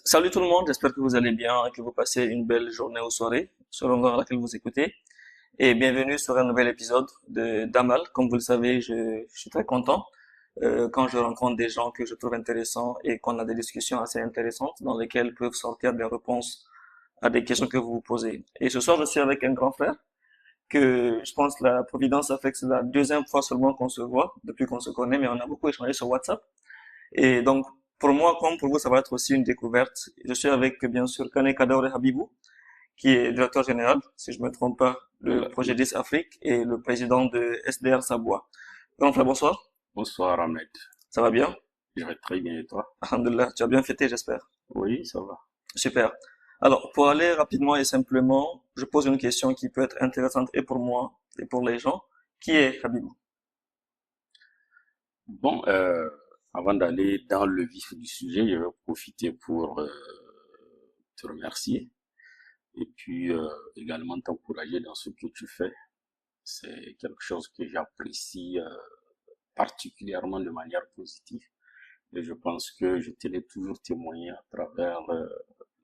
Salut tout le monde, j'espère que vous allez bien et que vous passez une belle journée ou soirée selon l'heure à laquelle vous écoutez. Et bienvenue sur un nouvel épisode de d'Amal. Comme vous le savez, je suis très content quand je rencontre des gens que je trouve intéressants et qu'on a des discussions assez intéressantes dans lesquelles peuvent sortir des réponses à des questions que vous vous posez. Et ce soir, je suis avec un grand frère que je pense que la Providence a fait que c'est la deuxième fois seulement qu'on se voit depuis qu'on se connaît, mais on a beaucoup échangé sur WhatsApp. Et donc, pour moi, comme pour vous, ça va être aussi une découverte. Je suis avec, bien sûr, Kane Kadore Habibou, qui est directeur général, si je me trompe pas, de Voilà. Projet 10 Afrique et le président de SDR Sabois. Grand frère, bonsoir. Bonsoir Ahmed. Ça va bien? Je vais très bien et toi? Alhamdulillah. Tu as bien fêté, j'espère. Oui, ça va. Super. Alors, pour aller rapidement et simplement, je pose une question qui peut être intéressante et pour moi et pour les gens. Qui est Habibou? Bon, avant d'aller dans le vif du sujet, je vais profiter pour te remercier et puis également t'encourager dans ce que tu fais. C'est quelque chose que j'apprécie particulièrement de manière positive et je pense que je te l'ai toujours témoigné à travers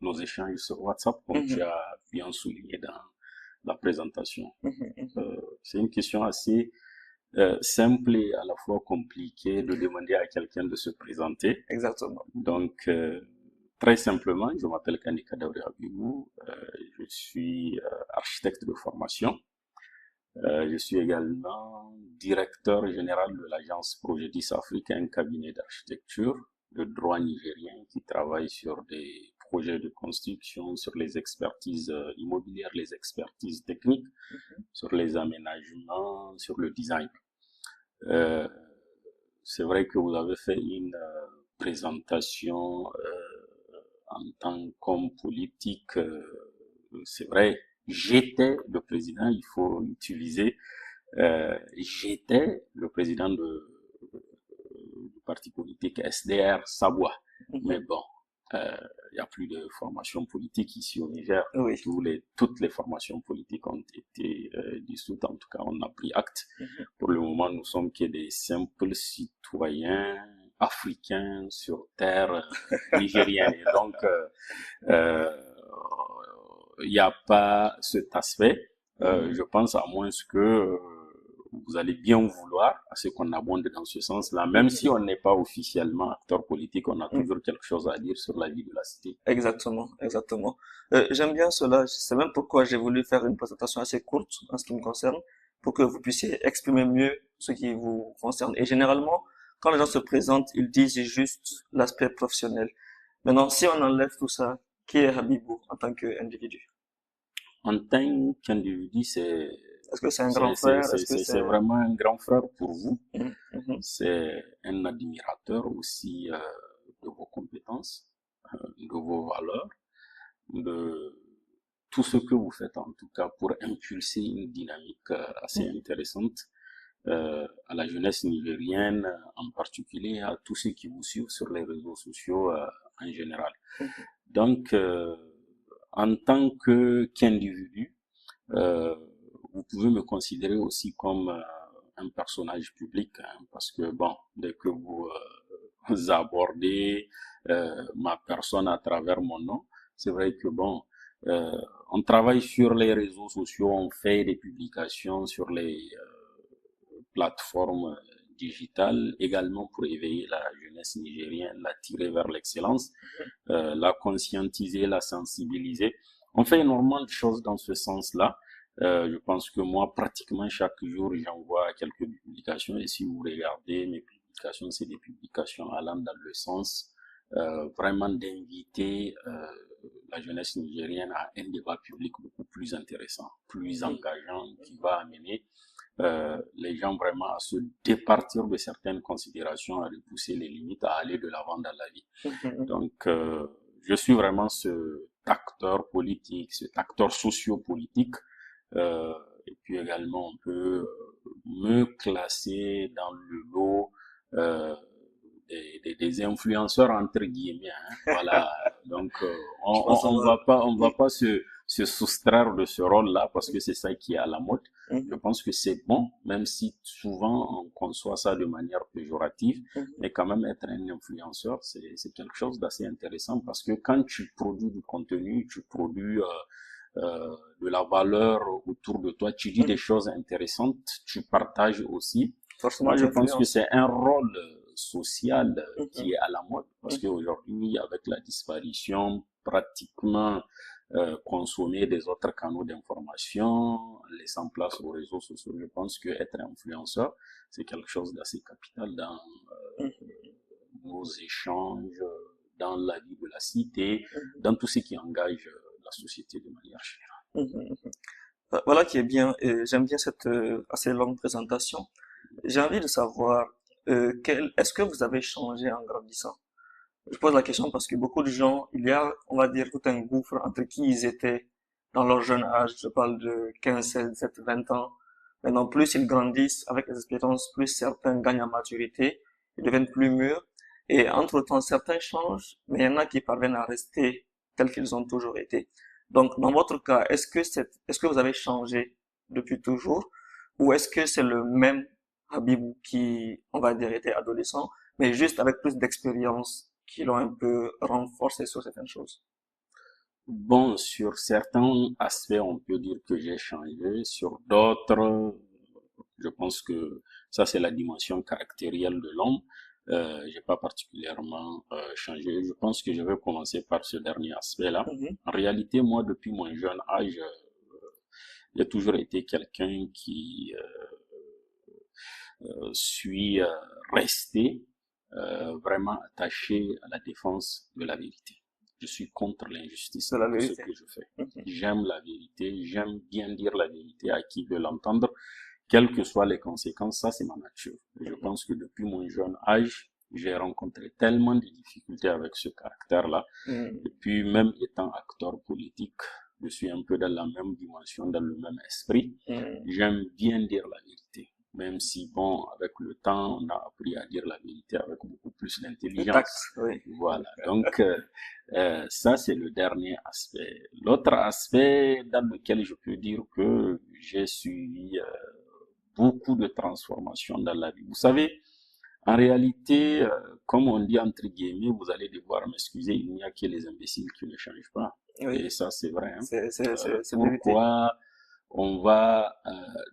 nos échanges sur WhatsApp, comme tu Mhm, as bien souligné dans la présentation. mhm, mhm. C'est une question assez simple et à la fois compliqué de demander à quelqu'un de se présenter. Exactement. Donc, très simplement, je m'appelle Kanika Daoudi Habibou, je suis architecte de formation. Je suis également directeur général de l'agence Projet 10 Afrique, un cabinet d'architecture de droit nigérien qui travaille sur des projets de construction, sur les expertises immobilières, les expertises techniques, sur les aménagements, sur le design. Euh, c'est vrai que vous avez fait une présentation en tant qu'homme politique. C'est vrai, j'étais le président, il faut utiliser. J'étais le président du parti politique SDR Savoie. Mais Mhm. bon, il n'y a plus de formation politique ici au Niger. Oui. Toutes les formations politiques ont été dissoutes. En tout cas, on a pris acte. Mhm. Pour le moment, nous sommes que des simples citoyens africains sur terre nigérienne. Et donc, euh, il n'y a pas cet aspect. Mhm. Je pense à moins que vous allez bien vouloir à ce qu'on abonde dans ce sens-là. Même si on n'est pas officiellement acteur politique, on a Mhm. toujours quelque chose à dire sur la vie de la cité. Exactement, exactement. J'aime bien cela. C'est même pourquoi j'ai voulu faire une présentation assez courte en ce qui me concerne, pour que vous puissiez exprimer mieux ce qui vous concerne. Et généralement, quand les gens se présentent, ils disent juste l'aspect professionnel. Maintenant, si on enlève tout ça, qui est Habibou en tant qu'individu? En tant qu'individu, Est-ce que c'est un grand frère? Est-ce que c'est c'est... vraiment un grand frère pour vous. Mhm, mhm, C'est un admirateur aussi de vos compétences, de vos valeurs, de tout ce que vous faites en tout cas pour impulser une dynamique assez mhm, intéressante à la jeunesse nigérienne en particulier, à tous ceux qui vous suivent sur les réseaux sociaux en général. mhm, Donc, en tant que qu'individu, euh, vous pouvez me considérer aussi comme un personnage public, hein, parce que bon, dès que vous abordez ma personne à travers mon nom, c'est vrai que bon, euh, on travaille sur les réseaux sociaux, on fait des publications sur les plateformes digitales, également pour éveiller la jeunesse nigérienne, la tirer vers l'excellence, la conscientiser, la sensibiliser. On fait énormément de choses dans ce sens-là. Je pense que moi, pratiquement chaque jour, j'envoie quelques publications et si vous regardez mes publications, c'est des publications allant dans le sens vraiment d'inviter la jeunesse nigérienne à un débat public beaucoup plus intéressant, plus mhm, engageant, qui va amener les gens vraiment à se départir de certaines considérations, à repousser les limites, à aller de l'avant dans la vie. mhm, mhm. Donc, je suis vraiment cet acteur politique, cet acteur sociopolitique, euh, et puis également on peut me classer dans le lot euh, des influenceurs entre guillemets. Hein, voilà. Donc, Je pense qu'on on va... va pas se soustraire de ce rôle-là parce que c'est ça qui est à la mode. Je Mhm. pense que c'est bon, même si souvent on conçoit ça de manière péjorative, Mhm. mais quand même être un influenceur, c'est quelque chose d'assez intéressant parce que quand tu produis du contenu, tu produis de la valeur autour de toi, tu dis des Mhm. choses intéressantes, tu partages aussi. Forcément, Moi, tu je pense que influences. c'est un rôle social Mhm. qui est à la mode parce Mhm. qu'aujourd'hui, avec la disparition pratiquement consommée des autres canaux d'information, laissant place aux réseaux sociaux, je pense que être influenceur, c'est quelque chose d'assez capital dans Mhm. nos échanges, dans la vie de la cité, Mhm. dans tout ce qui engage la société de manière générale. Mhm. Voilà qui est bien. Et j'aime bien cette assez longue présentation. J'ai envie de savoir est-ce que vous avez changé en grandissant? Je pose la question parce que beaucoup de gens, il y a, on va dire, tout un gouffre entre qui ils étaient dans leur jeune âge. Je parle de 15, 16, 17, 20 ans. Maintenant, plus ils grandissent avec les expériences, plus certains gagnent en maturité, ils deviennent plus mûrs. Et entre-temps, certains changent, mais il y en a qui parviennent à rester tels qu'ils ont toujours été. Donc, dans votre cas, est-ce que vous avez changé depuis toujours, ou est-ce que c'est le même Habibou qui, on va dire, était adolescent, mais juste avec plus d'expérience qui l'ont un peu renforcé sur certaines choses. Bon, sur certains aspects, on peut dire que j'ai changé. Sur d'autres, je pense que ça, c'est la dimension caractérielle de l'homme. J'ai pas particulièrement changé. Je pense que je vais commencer par ce dernier aspect-là. Mhm. En réalité, moi, depuis mon jeune âge, j'ai toujours été quelqu'un qui suis resté vraiment attaché à la défense de la vérité. Je suis contre l'injustice De dans la tout ce vérité. que je fais. Mhm. J'aime la vérité, j'aime bien dire la vérité à qui veut l'entendre, quelles que soient les conséquences, ça c'est ma nature. Et je Mhm. pense que depuis mon jeune âge, j'ai rencontré tellement de difficultés avec ce caractère-là. Mhm. Et puis même étant acteur politique, je suis un peu dans la même dimension, dans le même esprit. Mhm. J'aime bien dire la vérité. Même si, bon, avec le temps, on a appris à dire la vérité avec beaucoup plus Le tact, d'intelligence. oui. Voilà. Donc, ça, c'est le dernier aspect. L'autre aspect dans lequel je peux dire que j'ai suivi beaucoup de transformations dans la vie. Vous savez, en réalité, comme on dit entre guillemets, vous allez devoir m'excuser, il n'y a que les imbéciles qui ne changent pas. Oui, Et ça, c'est vrai. Hein. c'est vérité. Pourquoi on va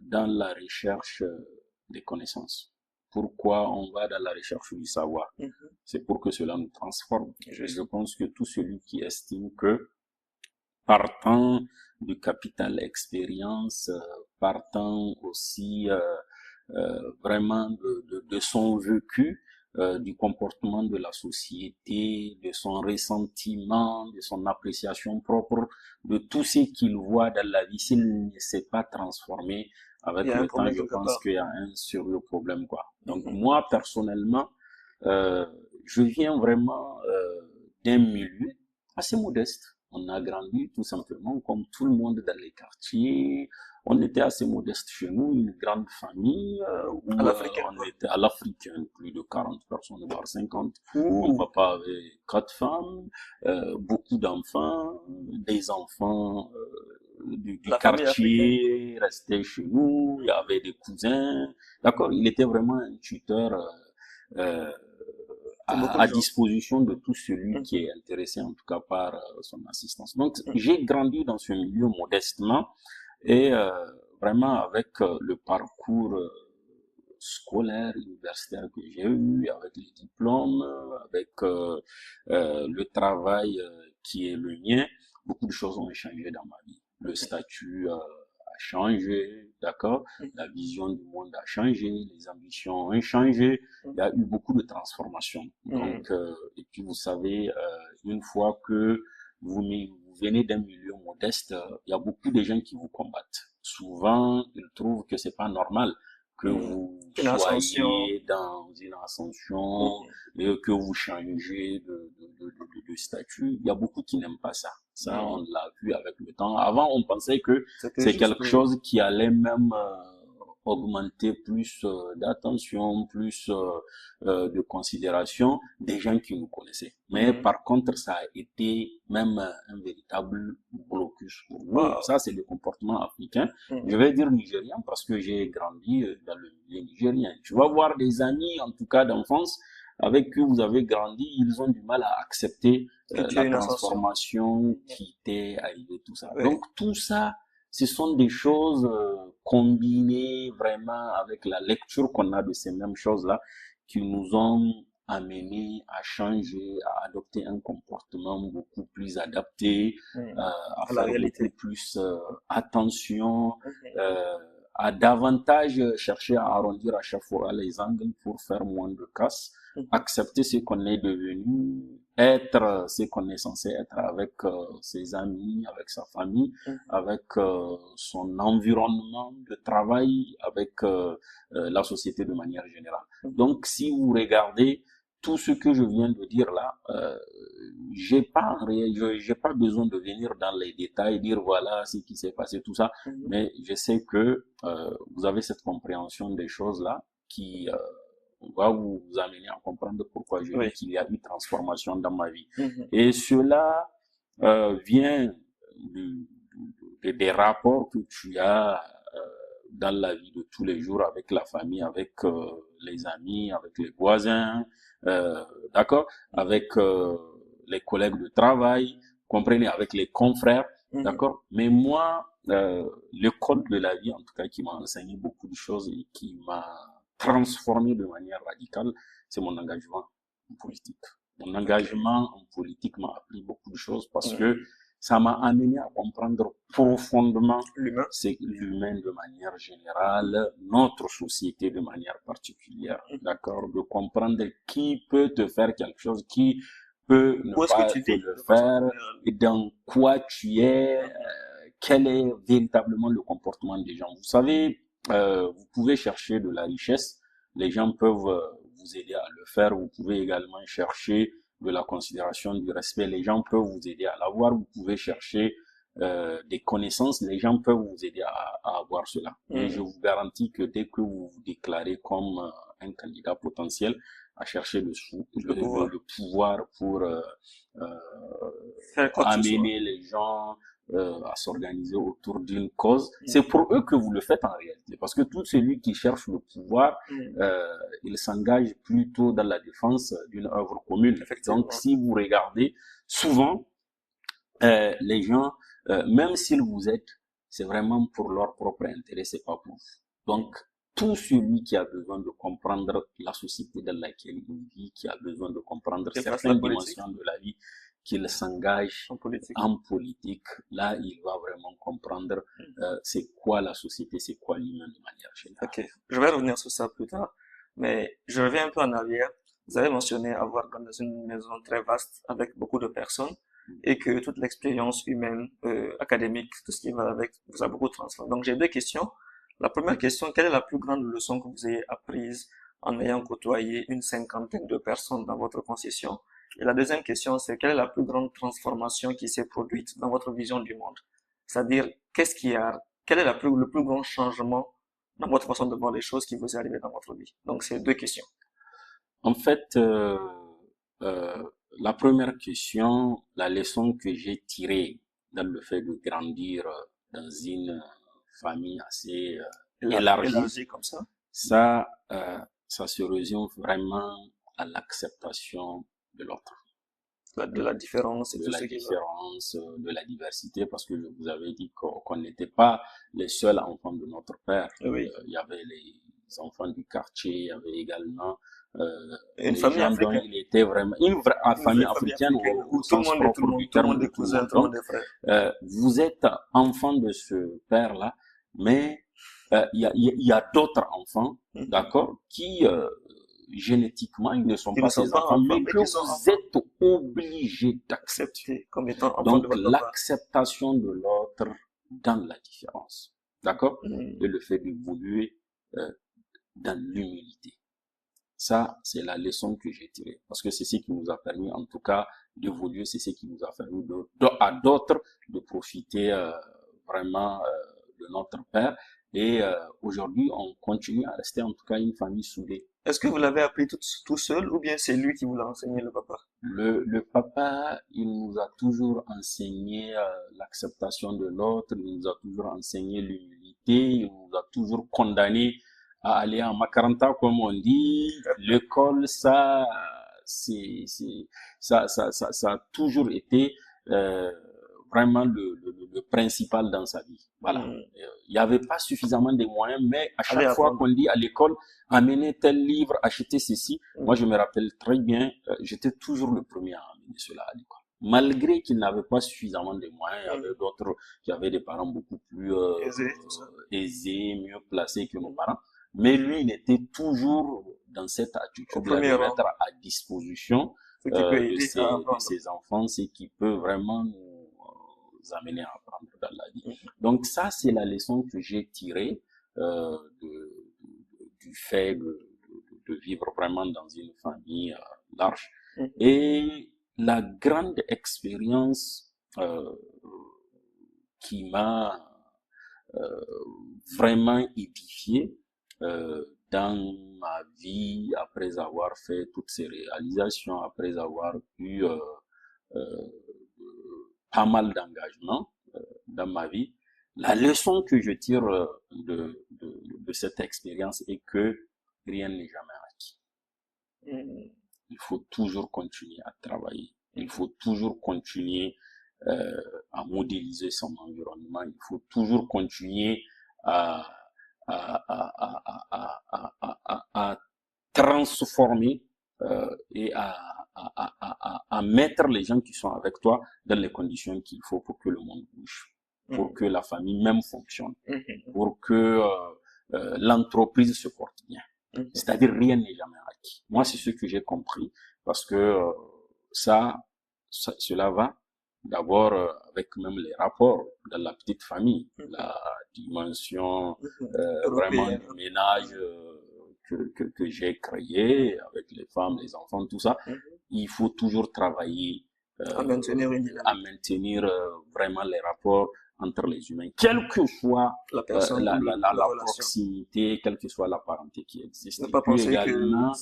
dans la recherche des connaissances? Pourquoi on va dans la recherche du savoir? Mhm. C'est pour que cela nous transforme. Et je Juste. pense que tout celui qui estime que partant du capital expérience, partant aussi vraiment de son vécu, du comportement de la société, de son ressentiment, de son appréciation propre, de tout ce qu'il voit dans la vie, s'il ne s'est pas transformé Il y avec a un le temps, problème je quelque pense part. qu'il y a un sérieux problème, quoi. Donc Mhm. moi, personnellement, euh, je viens vraiment d'un milieu assez modeste. On a grandi tout simplement comme tout le monde dans les quartiers. On était assez modeste chez nous, une grande famille À où l'africain, on quoi. était à l'africaine, plus de 40 personnes, voire 50. Mon Ouh, papa avait 4 femmes, beaucoup d'enfants, des enfants du la famille africaine. quartier restaient chez nous, il y avait des cousins. D'accord, il était vraiment un tuteur euh, Pour beaucoup de à gens. disposition de tout celui qui Mhm. est intéressé en tout cas par son assistance. Donc Mhm. j'ai grandi dans ce milieu modestement et vraiment avec le parcours scolaire, universitaire que j'ai eu, avec les diplômes, avec le travail qui est le mien, beaucoup de choses ont changé dans ma vie. Le statut a changé, d'accord? La vision du monde a changé, les ambitions ont changé. Il y a eu beaucoup de transformations. Mhm. Donc, et puis vous savez, une fois que vous venez d'un milieu modeste, il y a beaucoup de gens qui vous combattent. Souvent, ils trouvent que c'est pas normal que Mhm. vous Une ascension. soyez dans une ascension, Mhm. et que vous changez de statut. Il y a beaucoup qui n'aiment pas ça. Ça, on Mhm. l'a vu avec le temps. Avant, on pensait que C'était c'est juste, quelque chose qui allait même augmenter plus d'attention, plus de considération des gens qui nous connaissaient. Mais par contre, ça a été même un véritable blocus pour nous. Wow. Ça, c'est le comportement africain. Mhm. Je vais dire nigérien parce que j'ai grandi dans le milieu nigérien. Tu vas voir des amis, en tout cas d'enfance, avec qui vous avez grandi, ils ont du mal à accepter Que tu aies la une ascension. transformation qui t'est arrivée, tout ça. Oui. Donc tout ça, ce sont des choses combinées vraiment avec la lecture qu'on a de ces mêmes choses-là qui nous ont amenés à changer, à adopter un comportement beaucoup plus adapté, Mhm. à À la faire réalité. beaucoup plus attention, Mhm. à davantage chercher à arrondir à chaque fois les angles pour faire moins de casse, Mhm. accepter ce qu'on est devenu, être ce qu'on est censé être avec ses amis, avec sa famille, Mhm. avec son environnement de travail, avec la société de manière générale. Mhm. Donc, si vous regardez tout ce que je viens de dire là, j'ai pas besoin de venir dans les détails, dire voilà ce qui s'est passé, tout ça, Mhm. mais je sais que vous avez cette compréhension des choses là qui va vous amener à comprendre pourquoi je dis Oui. qu'il y a une transformation dans ma vie. Mhm. Et cela vient des rapports que tu as dans la vie de tous les jours avec la famille, avec les amis, avec les voisins, d'accord, avec les collègues de travail, comprenez, avec les confrères, Mhm. d'accord. Mais moi, le code de la vie, en tout cas, qui m'a enseigné beaucoup de choses et qui m'a transformé de manière radicale, c'est mon engagement en politique. Mon engagement en politique m'a appris beaucoup de choses parce Mhm. que ça m'a amené à comprendre profondément L'humain. c'est l'humain de manière générale, notre société de manière particulière, Mhm. d'accord, de comprendre qui peut te faire quelque chose, qui peut ne Où est-ce que pas tu te vis le de façon faire, générale? et dans quoi tu es, Mhm. quel est véritablement le comportement des gens. Vous savez, vous pouvez chercher de la richesse, les gens peuvent vous aider à le faire, vous pouvez également chercher de la considération, du respect, les gens peuvent vous aider à l'avoir, vous pouvez chercher des connaissances, les gens peuvent vous aider à avoir cela. Mais je Mhm. vous garantis que dès que vous vous déclarez comme un candidat potentiel à chercher Le pouvoir. le pouvoir pour euh, Faire quoi que ce soit. amener les gens à s'organiser autour d'une cause, Mhm. c'est pour eux que vous le faites en réalité. Parce que tout celui qui cherche le pouvoir, Mhm. il s'engage plutôt dans la défense d'une œuvre commune. Effectivement. Donc, si vous regardez, souvent, les gens, même s'ils vous aident, c'est vraiment pour leur propre intérêt, c'est pas pour vous. Donc, tout celui qui a besoin de comprendre la société dans laquelle il vit, qui a besoin de comprendre Qu'il fasse certaines la politique dimensions de la vie, qu'il s'engage en politique. en politique, là, il va vraiment comprendre Mhm. c'est quoi la société, c'est quoi l'humain de manière générale. Ok, je vais revenir sur ça plus tard, mais je reviens un peu en arrière. Vous avez mentionné avoir grandi dans une maison très vaste avec beaucoup de personnes et que toute l'expérience humaine, académique, tout ce qui va avec, vous a beaucoup transformé. Donc j'ai deux questions. La première question, quelle est la plus grande leçon que vous ayez apprise en ayant côtoyé une cinquantaine de personnes dans votre concession? Et la deuxième question, c'est quelle est la plus grande transformation qui s'est produite dans votre vision du monde? C'est-à-dire, quel est le plus grand changement dans votre façon de voir les choses qui vous est arrivé dans votre vie? Donc, c'est deux questions. En fait, euh, la première question, la leçon que j'ai tirée dans le fait de grandir dans une famille assez élargie, Élargi comme ça. ça, ça se résume vraiment à l'acceptation de l'autre, De la différence et de tout la ce qui va. différence, de la diversité, parce que je vous avais dit qu'on n'était pas les seuls enfants de notre père. Oui. Il y avait les enfants du quartier, il y avait également Une les famille gens dont africaine. il était vraiment une vraie Une famille vraie famille africaine africaine au où tout le sens monde est tout le propre du monde, tout le terme monde de est tout le cousin, monde. tout le Donc, monde est frère. vous êtes enfant de ce père-là, mais il y a d'autres enfants, Mhm. d'accord, qui génétiquement, ils ne sont Qui ne pas sont ses pas enfants, enfants, mais mais que qui sont vous enfants êtes obligés d'accepter. acceptés comme étant enfants de Donc, votre papa. l'acceptation de l'autre dans la différence, d'accord, Mhm. et le fait d'évoluer euh, dans l'humilité. Ça, c'est la leçon que j'ai tirée. Parce que c'est ce qui nous a permis, en tout cas, d'évoluer. C'est ce qui nous a permis à d'autres de profiter vraiment de notre Père. Et aujourd'hui, on continue à rester en tout cas une famille soudée. Est-ce que vous l'avez appris tout seul ou bien c'est lui qui vous l'a enseigné, le papa? Le papa, il nous a toujours enseigné l'acceptation de l'autre, il nous a toujours enseigné l'humilité, il nous a toujours condamné à aller en macaranta, comme on dit. L'école, ça a toujours été vraiment le principal dans sa vie. Voilà. Il n'y avait pas suffisamment de moyens, mais à chaque fois qu'on dit à l'école, amener tel livre, acheter ceci, moi je me rappelle très bien, j'étais toujours le premier à amener cela à l'école. Malgré qu'il n'avait pas suffisamment de moyens, il y avait d'autres qui avaient des parents beaucoup plus aisés, mieux placés que nos parents. Mais lui, il était toujours dans cette attitude de mettre à disposition de ses enfants, ce qui peut vraiment nous amener à apprendre dans la vie. Donc ça, c'est la leçon que j'ai tirée du fait de vivre vraiment dans une famille large. Et la grande expérience qui m'a vraiment édifié dans ma vie, après avoir fait toutes ces réalisations, après avoir eu pas mal d'engagements dans ma vie, la leçon que je tire de cette expérience est que rien n'est jamais acquis. Il faut toujours continuer à travailler. Il faut toujours continuer à modéliser son environnement. Il faut toujours continuer à transformer et à mettre les gens qui sont avec toi dans les conditions qu'il faut pour que le monde bouge, pour que la famille même fonctionne, pour que l'entreprise se porte bien. C'est-à-dire rien n'est jamais acquis. Moi, c'est ce que j'ai compris parce que cela va d'abord avec même les rapports dans la petite famille, la dimension vraiment du ménage que j'ai créé avec les femmes, les enfants, tout ça. Il faut toujours travailler à maintenir vraiment les rapports entre les humains, quelle que soit la proximité, quelle que soit la parenté qui existe. Ne pas penser également,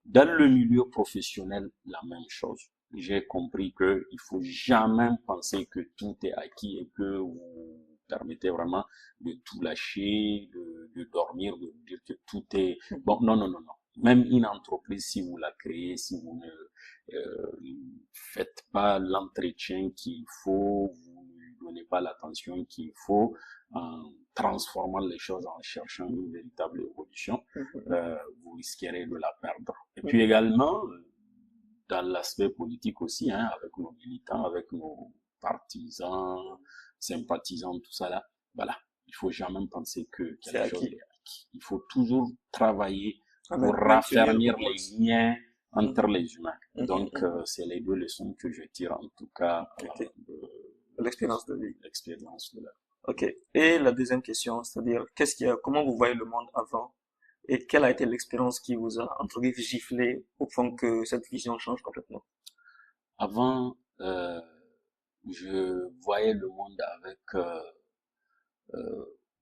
dans le milieu professionnel, la même chose. J'ai compris que il faut jamais penser que tout est acquis et que vous permettez vraiment de tout lâcher, de dormir, de dire que tout est bon. Non. Même une entreprise, si vous la créez, si vous ne faites pas l'entretien qu'il faut, vous ne donnez pas l'attention qu'il faut, en transformant les choses, en cherchant une véritable évolution, vous risquerez de la perdre. Et puis également, dans l'aspect politique aussi, hein, avec nos militants, avec nos partisans, sympathisants, tout ça là, voilà. Il faut jamais penser que quelque chose est acquis. Il faut toujours travailler pour raffermir les liens entre les humains. Donc, c'est les deux leçons que je tire en tout cas de l'expérience de vie. L'expérience de la vie. Ok. Et la deuxième question, c'est-à-dire, comment vous voyez le monde avant? Et quelle a été l'expérience qui vous a, entre guillemets, giflé au point que cette vision change complètement? Avant, je voyais le monde avec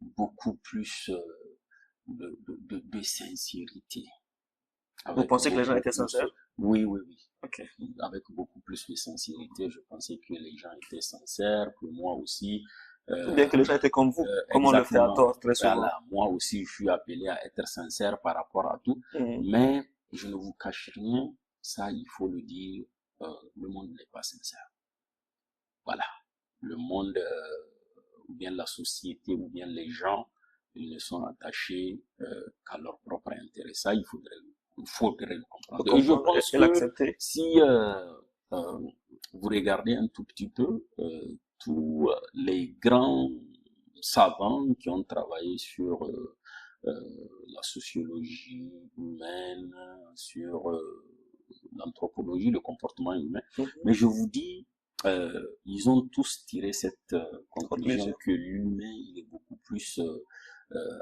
beaucoup plus de sincérité. Vous pensez que les gens étaient sincères? Oui. Okay. Avec beaucoup plus de sincérité, je pensais que les gens étaient sincères, que moi aussi. Bien que les gens étaient comme vous, comme on le fait à tort très souvent. Voilà, moi aussi, je suis appelé à être sincère par rapport à tout, mais je ne vous cache rien, ça, il faut le dire, le monde n'est pas sincère. Voilà, le monde, ou bien la société, ou bien les gens, ils ne sont attachés qu'à leur propre intérêt. Ça, il faudrait le comprendre. Et je pense que si vous regardez un tout petit peu tous les grands savants qui ont travaillé sur la sociologie humaine, sur l'anthropologie, le comportement humain, mais je vous dis, ils ont tous tiré cette conclusion que l'humain il est beaucoup plus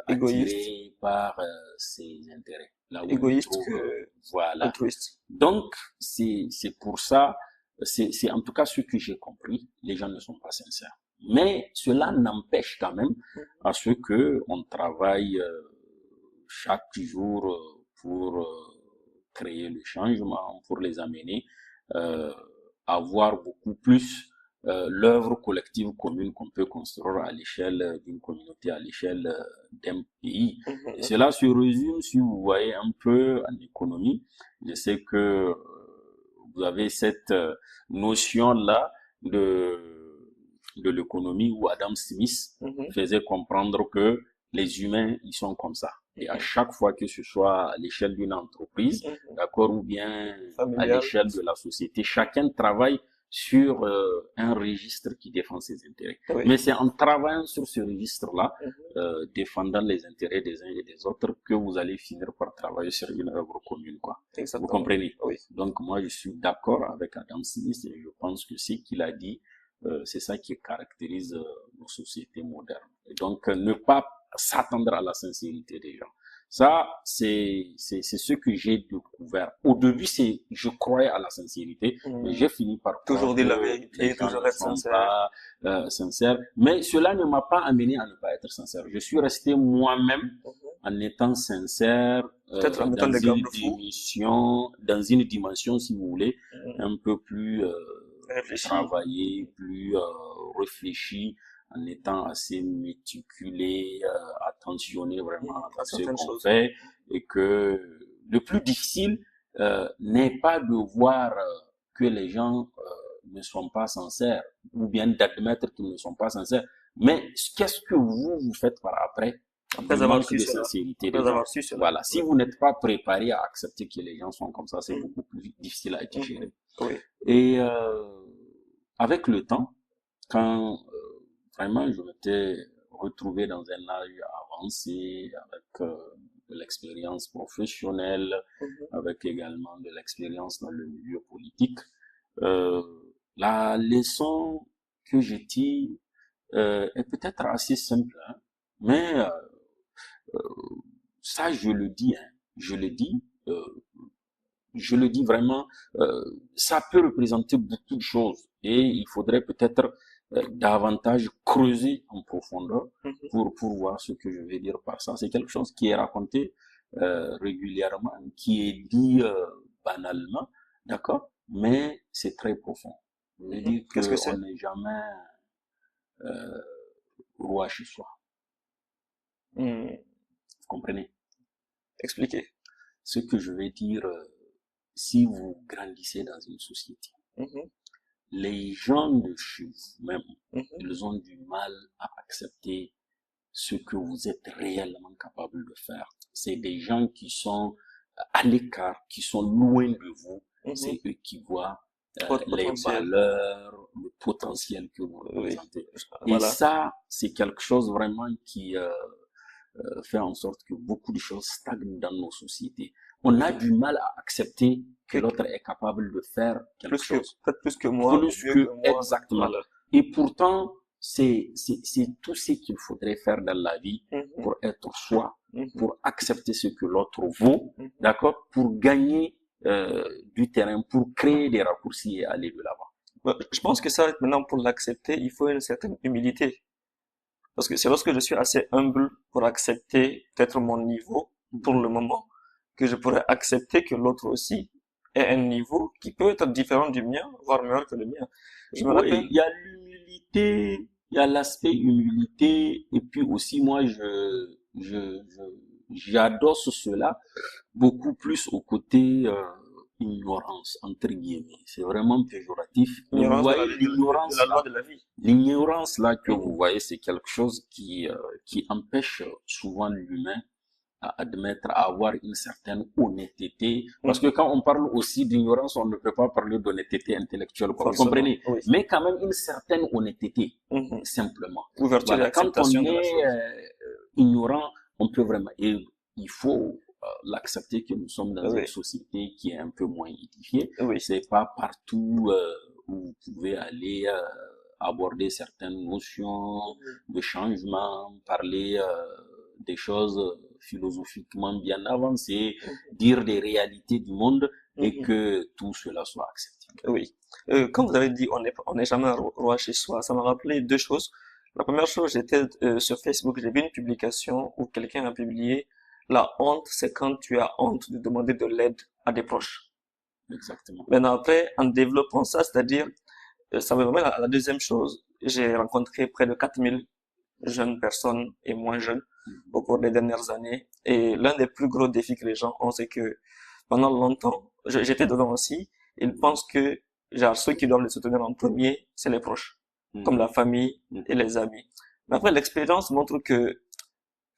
attiré par ses intérêts. Là où égoïste que voilà. altruiste. Donc, c'est pour ça, c'est en tout cas ce que j'ai compris, les gens ne sont pas sincères. Mais cela n'empêche quand même à ce que on travaille chaque jour pour créer le changement, pour les amener à voir beaucoup plus l'œuvre collective commune qu'on peut construire à l'échelle d'une communauté, à l'échelle d'un pays. Et cela se résume, si vous voyez un peu en économie. Je sais que vous avez cette notion-là de l'économie où Adam Smith faisait comprendre que les humains, ils sont comme ça. Et à chaque fois que ce soit à l'échelle d'une entreprise, d'accord, ou bien à l'échelle de la société, chacun travaille sur un registre qui défend ses intérêts. Mais c'est en travaillant sur ce registre-là, défendant les intérêts des uns et des autres, que vous allez finir par travailler sur une œuvre commune, quoi. Vous comprenez? Donc moi, je suis d'accord avec Adam Smith et je pense que ce qu'il a dit, c'est ça qui caractérise nos sociétés modernes. Et donc, ne pas s'attendre à la sincérité des gens. Ça, c'est ce que j'ai découvert. Au début, je croyais à la sincérité, mais j'ai fini par toujours dire la vérité, toujours être sincère. Pas sincère. Mais cela ne m'a pas amené à ne pas être sincère. Je suis resté moi-même en étant sincère, dans une dimension, si vous voulez, un peu plus travaillée, plus réfléchie, en étant assez méticulé, attentionné vraiment à ce qu'on fait, et que le plus difficile n'est pas de voir que les gens ne sont pas sincères, ou bien d'admettre qu'ils ne sont pas sincères, mais qu'est-ce que vous faites par après avoir su de cela. sincérité des gens. Voilà, si vous n'êtes pas préparé à accepter que les gens sont comme ça, c'est beaucoup plus difficile à digérer. Et avec le temps, quand vraiment je m'étais retrouvé dans un âge avancé, avec de l'expérience professionnelle, avec également de l'expérience dans le milieu politique, la leçon que je tire est peut-être assez simple, hein, mais ça je le dis, je le dis vraiment, ça peut représenter beaucoup de choses et il faudrait peut-être davantage creuser en profondeur pour voir ce que je vais dire par ça. C'est quelque chose qui est raconté régulièrement, qui est dit banalement, d'accord, mais c'est très profond. Je veux dire qu'on n'est jamais roi chez soi. Vous comprenez? Expliquez. Ce que je vais dire, si vous grandissez dans une société, les gens de chez vous-même, ils ont du mal à accepter ce que vous êtes réellement capable de faire. C'est des gens qui sont à l'écart, qui sont loin de vous. C'est eux qui voient les valeurs, le potentiel que vous représentez. Et ça, c'est quelque chose vraiment qui fait en sorte que beaucoup de choses stagnent dans nos sociétés. On a du mal à accepter que l'autre est capable de faire quelque chose. Peut-être plus que moi. Exactement. Et pourtant, c'est tout ce qu'il faudrait faire dans la vie pour être soi, pour accepter ce que l'autre vaut, d'accord, pour gagner du terrain, pour créer des raccourcis et aller de l'avant. Je pense que ça, maintenant, pour l'accepter, il faut une certaine humilité. Parce que c'est lorsque je suis assez humble pour accepter peut-être mon niveau pour le moment, que je pourrais accepter que l'autre aussi ait un niveau qui peut être différent du mien, voire meilleur que le mien. Je me rappelle. Il y a l'humilité, il y a l'aspect humilité, et puis aussi moi j'adosse cela beaucoup plus au côté ignorance, entre guillemets. C'est vraiment péjoratif. Vous voyez l'ignorance, la loi de la vie. L'ignorance là que vous voyez, c'est quelque chose qui empêche souvent l'humain à admettre, à avoir une certaine honnêteté. Parce que quand on parle aussi d'ignorance, on ne peut pas parler d'honnêteté intellectuelle, vous comprenez? Mais quand même une certaine honnêteté, simplement. Voilà. Quand on est ignorant, on peut vraiment, et il faut l'accepter que nous sommes dans une société qui est un peu moins édifiée. C'est pas partout où vous pouvez aller aborder certaines notions de changement, parler des choses philosophiquement bien avancées, dire des réalités du monde et que tout cela soit accepté. Oui. Quand vous avez dit on n'est jamais un roi chez soi, ça m'a rappelé deux choses. La première chose, j'étais sur Facebook, j'ai vu une publication où quelqu'un a publié la honte, c'est quand tu as honte de demander de l'aide à des proches. Exactement. Maintenant après, en développant ça, c'est-à-dire, ça me ramène à la deuxième chose. J'ai rencontré près de 4000 jeunes personnes et moins jeunes au cours des dernières années. Et l'un des plus gros défis que les gens ont, c'est que pendant longtemps, j'étais dedans aussi, ils pensent que genre ceux qui doivent les soutenir en premier, c'est les proches, comme la Mhm. famille et les amis. Mais après, l'expérience montre que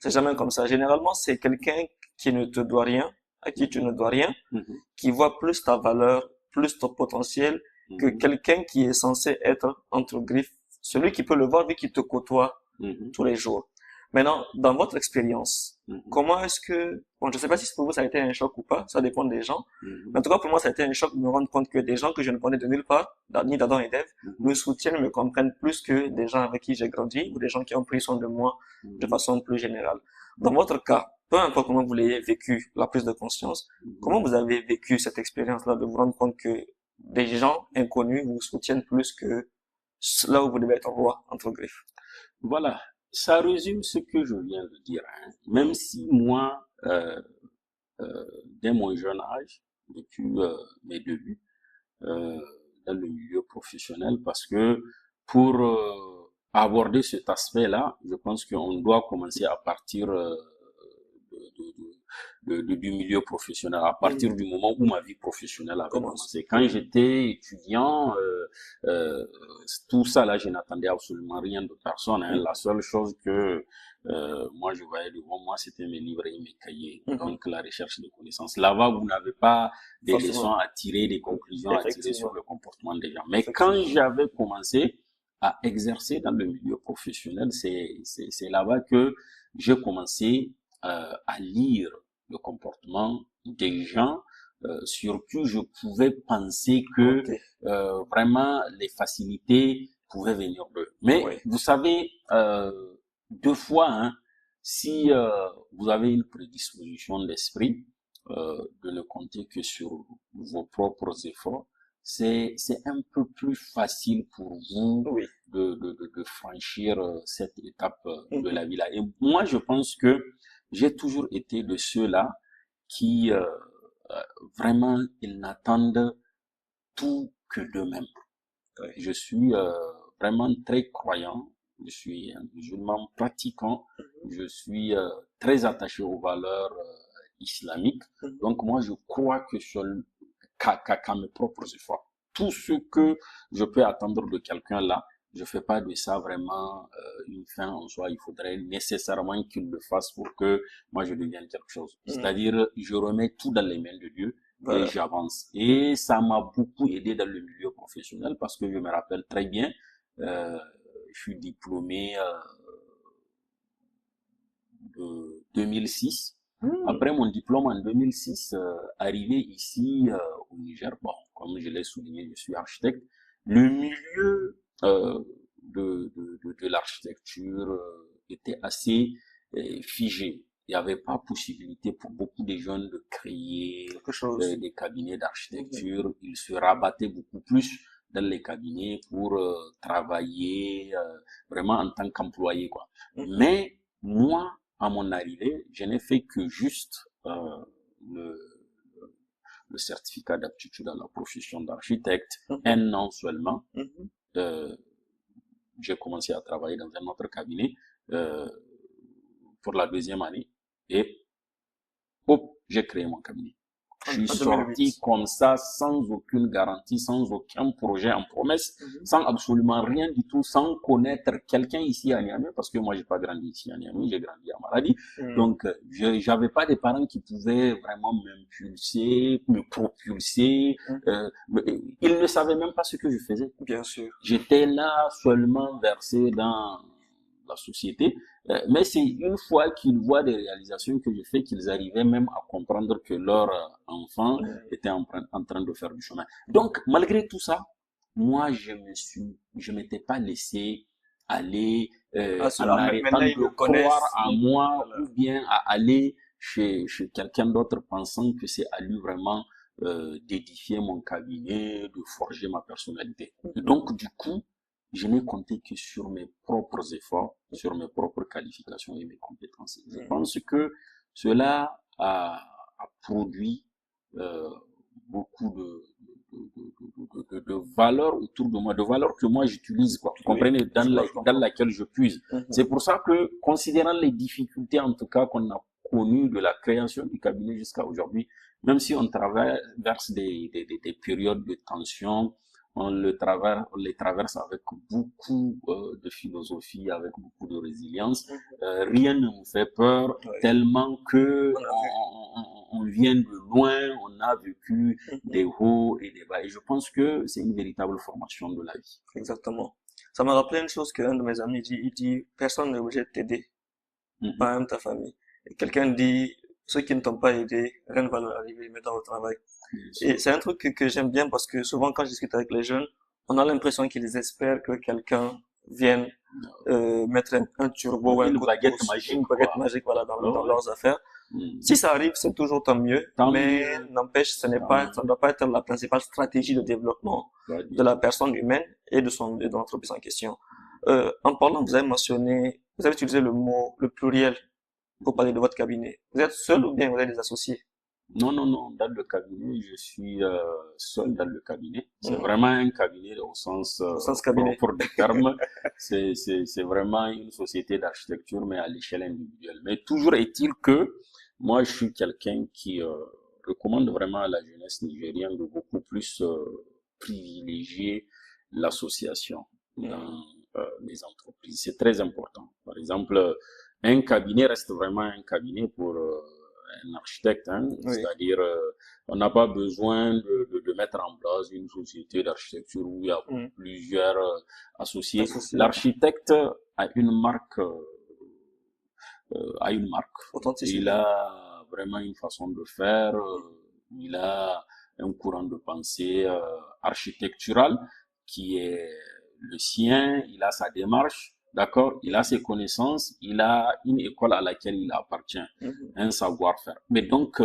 c'est jamais comme ça. Généralement, c'est quelqu'un qui ne te doit rien, à qui tu ne dois rien, Mhm. qui voit plus ta valeur, plus ton potentiel, que Mhm. quelqu'un qui est censé être entre griffes, celui qui peut le voir vu qu'il te côtoie Mhm. tous les jours. Maintenant, dans votre expérience, Mhm. comment est-ce que, bon, je sais pas si pour vous ça a été un choc ou pas, ça dépend des gens, Mhm. mais en tout cas pour moi ça a été un choc de me rendre compte que des gens que je ne connais de nulle part, ni d'Adam et d'Ève, Mhm. me soutiennent, me comprennent plus que des gens avec qui j'ai grandi ou des gens qui ont pris soin de moi de Mhm. façon plus générale. Dans votre cas, peu importe comment vous l'ayez vécu, la prise de conscience, Mhm. comment vous avez vécu cette expérience-là de vous rendre compte que des gens inconnus vous soutiennent plus que là où vous devez être roi, entre griffes? Voilà, ça résume ce que je viens de dire, hein. Même si moi, dès mon jeune âge, depuis mes débuts euh, dans le milieu professionnel, parce que pour aborder cet aspect-là, je pense qu'on doit commencer à partir du milieu professionnel, à partir du moment où ma vie professionnelle avait Commence. commencé. Quand j'étais étudiant, euh, tout ça là, je n'attendais absolument rien de personne, hein. La seule chose que moi je voyais devant moi, c'était mes livres et mes cahiers, Mhm. donc la recherche de connaissances. Là-bas, vous n'avez pas des leçons Forcément. à tirer, des conclusions à tirer sur Effectivement. le comportement des gens. Mais quand Effectivement. j'avais commencé à exercer dans le milieu professionnel, c'est là-bas que j'ai commencé à lire le comportement des gens sur qui je pouvais penser que Ok. vraiment les facilités pouvaient venir d'eux. Mais Oui. vous savez, deux fois, hein, si vous avez une prédisposition d'esprit, de ne compter que sur vos propres efforts, c'est un peu plus facile pour vous Oui. de franchir cette étape de Mhm. la vie là. Et moi, je pense que j'ai toujours été de ceux-là qui euh, vraiment ils n'attendent tout que d'eux-mêmes. Oui. Je suis vraiment très croyant, je suis un musulman pratiquant, je suis très attaché aux valeurs islamiques. Mhm. Donc moi je crois que sur qu'à mes propres efforts. Tout ce que je peux attendre de quelqu'un là, je fais pas de ça vraiment une fin en soi. Il faudrait nécessairement qu'il le fasse pour que moi je devienne quelque chose. Mhm. C'est-à-dire, je remets tout dans les mains de Dieu et Voilà. j'avance. Et ça m'a beaucoup aidé dans le milieu professionnel parce que je me rappelle très bien, euh, je suis diplômé de 2006. Mhm. Après mon diplôme en 2006, arrivé ici au Niger, bon, comme je l'ai souligné, je suis architecte. Le milieu de l'architecture était assez figé. Il n'y avait pas possibilité pour beaucoup de jeunes de créer Quelque chose. des cabinets Mhm. d'architecture. Ils se rabattaient beaucoup plus dans les cabinets pour travailler vraiment en tant qu'employé, quoi. Mhm. Mais moi, à mon arrivée, je n'ai fait que juste le, le certificat d'aptitude à la profession d'architecte, Mhm. un an seulement. Mhm. Euh, j'ai commencé à travailler dans un autre cabinet euh, pour la deuxième année et hop, j'ai créé mon cabinet. Je suis En sorti 2008. comme ça, sans aucune garantie, sans aucun projet en promesse, Mhm. sans absolument rien du tout, sans connaître quelqu'un ici à Niamey, parce que moi, j'ai pas grandi ici à Niamey, j'ai grandi à Maradi. Mhm. Donc, j'avais pas des parents qui pouvaient vraiment m'impulser, me propulser. Mhm. Ils ne savaient même pas ce que je faisais. Bien sûr. J'étais là seulement versé dans la société, mais c'est une fois qu'ils voient des réalisations que je fais qu'ils arrivaient même à comprendre que leur enfant Mhm. était en train de faire du chemin. Donc, malgré tout ça, moi, je m'étais pas laissé aller Ah, en arrêtant maintenant, ils de le croire connaissent. en moi Voilà. ou bien à aller chez quelqu'un d'autre pensant que c'est à lui vraiment d'édifier mon cabinet, de forger ma personnalité. Et donc, du coup, je n'ai compté que sur mes propres efforts, sur mes propres qualifications et mes compétences. Je pense que cela a produit beaucoup de valeurs autour de moi, de valeurs que moi j'utilise, quoi. Vous comprenez, dans laquelle je puise. C'est pour ça que, considérant les difficultés, en tout cas, qu'on a connues de la création du cabinet jusqu'à aujourd'hui, même si on traverse des périodes de tension, on les traverse avec beaucoup de philosophie, avec beaucoup de résilience. Rien ne nous fait peur, tellement que on vient de loin, on a vécu des hauts et des bas. Et je pense que c'est une véritable formation de la vie. Exactement. Ça m'a rappelé une chose qu'un de mes amis dit. Il dit, personne n'est obligé de t'aider, pas même ta famille. Et quelqu'un dit, ceux qui ne t'ont pas aidé, rien ne va leur arriver, mais dans au travail. Et c'est un truc que j'aime bien parce que souvent quand je discute avec les jeunes, on a l'impression qu'ils espèrent que quelqu'un vienne mettre un turbo ou un Une coup de baguette pouce, magique, une baguette quoi. magique, voilà, dans Ouais. leurs affaires. Si ça arrive, c'est toujours tant mieux, Tant mais mieux. n'empêche, ça ne doit pas être la principale stratégie de développement de la personne humaine et de l'entreprise en question. En parlant, vous avez mentionné, vous avez utilisé le pluriel pour parler de votre cabinet. Vous êtes seul ou bien vous avez des associés? Non, non, non. Dans le cabinet, je suis seul dans le cabinet. C'est vraiment un cabinet au sens cabinet. propre du terme. C'est vraiment une société d'architecture, mais à l'échelle individuelle. Mais toujours est-il que moi, je suis quelqu'un qui recommande vraiment à la jeunesse nigérienne de beaucoup plus privilégier l'association dans les entreprises. C'est très important. Par exemple, un cabinet reste vraiment un cabinet pour un architecte, hein, c'est-à-dire on n'a pas besoin de mettre en place une société d'architecture où il y a plusieurs associés. L'architecte a une marque, il a vraiment une façon de faire, il a un courant de pensée architectural qui est le sien, il a sa démarche. D'accord, il a ses connaissances, il a une école à laquelle il appartient, un savoir-faire. Mais donc,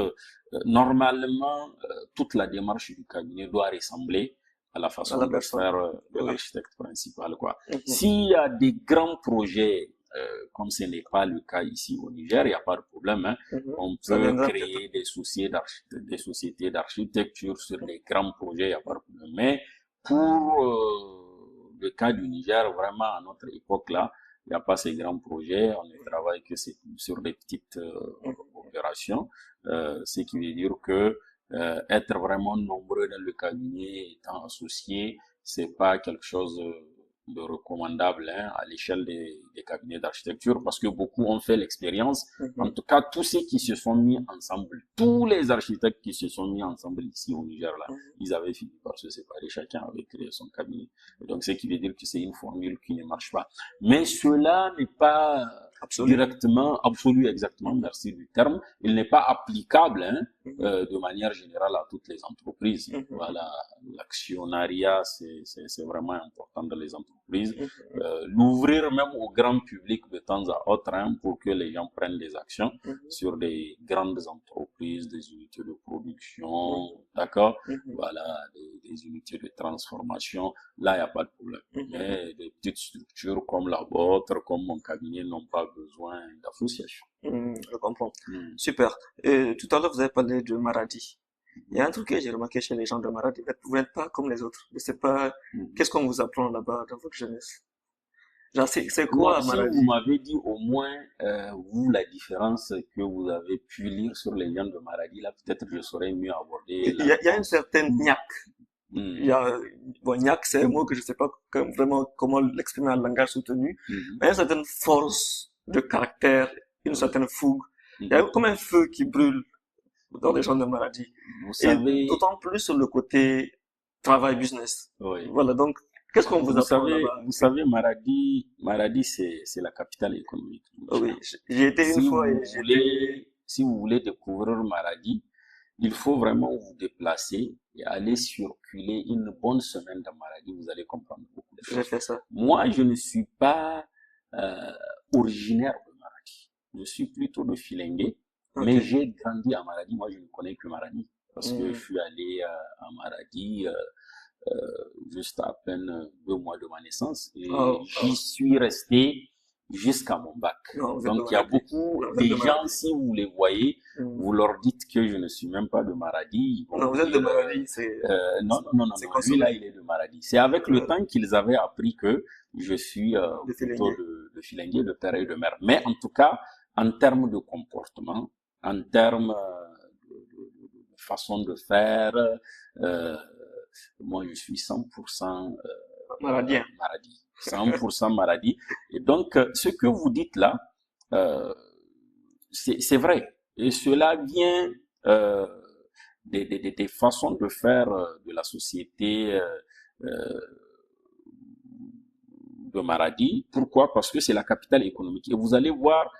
normalement, toute la démarche du cabinet doit ressembler à la façon de faire de l'architecte principal, quoi. S'il y a des grands projets, comme ce n'est pas le cas ici au Niger, il n'y a pas de problème, hein. On peut créer des sociétés d'architecture sur des grands projets, il n'y a pas de problème. Mais pour le cas du Niger, vraiment, à notre époque-là, il n'y a pas ces grands projets, on ne travaille que sur des petites opérations, ce qui veut dire que être vraiment nombreux dans le cabinet, étant associé, c'est pas quelque chose de recommandable, hein, à l'échelle des cabinets d'architecture, parce que beaucoup ont fait l'expérience. En tout cas, tous ceux qui se sont mis ensemble, tous les architectes qui se sont mis ensemble ici au Niger, là, ils avaient fini par se séparer, chacun avait créé son cabinet. Et donc, ce qui veut dire que c'est une formule qui ne marche pas. Mais cela n'est pas directement absolu, exactement, merci du terme. Il n'est pas applicable, hein, de manière générale à toutes les entreprises. Voilà, l'actionnariat, c'est vraiment important dans les entreprises. L'ouvrir même au grand public de temps à autre, hein, pour que les gens prennent des actions sur des grandes entreprises, des unités de production, d'accord, voilà, des unités de transformation. Là, il n'y a pas de problème. Mais des petites structures comme la vôtre, comme mon cabinet, n'ont pas besoin d'association. Je comprends. Super. Tout à l'heure, vous avez parlé de Maradi. Il y a un truc que j'ai remarqué chez les gens de Maradi. Vous n'êtes pas comme les autres. Je sais pas, qu'est-ce qu'on vous apprend là-bas dans votre jeunesse? Genre, c'est quoi Maradi? Si vous m'avez dit au moins, vous, la différence que vous avez pu lire sur les gens de Maradi, là, peut-être je saurais mieux aborder. Il y a une certaine niaque. Bon, niaque, c'est un mot que je sais pas vraiment comment l'exprimer en langage soutenu. Mais il y a une certaine force de caractère, une certaine fougue. Il y a comme un feu qui brûle dans les gens de Maradi. Vous savez, et d'autant plus sur le côté travail business. Voilà, donc, qu'est-ce qu'on vous apprend là-bas? Vous savez, Maradi, c'est la capitale économique. Oui, j'ai été une fois et si vous voulez découvrir Maradi, il faut vraiment vous déplacer et aller circuler une bonne semaine dans Maradi, vous allez comprendre beaucoup de choses. J'ai fait ça. Moi, je ne suis pas originaire de Maradi. Je suis plutôt de Filengue, mais j'ai grandi à Maradi. Moi, je ne connais que Maradi. parce que je suis allé à Maradi juste à peine 2 mois de ma naissance et Oh, j'y suis resté jusqu'à mon bac. non, vous êtes de Donc il y a Maradi. beaucoup Non, vous êtes de de gens, Maradi. si vous les voyez, Mm. vous leur dites que je ne suis même pas de Maradi, ils vont Non, vous vous êtes de dire Maradi, non, non, non, non, c'est non, lui là consommé. il est de Maradi. C'est avec le Euh, temps qu'ils avaient appris que je suis de plutôt Filengue. de Filengue, de père et de mère. Mais en tout cas, en termes de comportement, en termes de façon de faire, euh, moi je suis 100% Maradien. Maradi. 100% Maradi. Et donc, ce que vous dites là, euh, c'est vrai. Et cela vient euh, des façons de faire de la société euh, de Maradi. Pourquoi? Parce que c'est la capitale économique. Et vous allez voir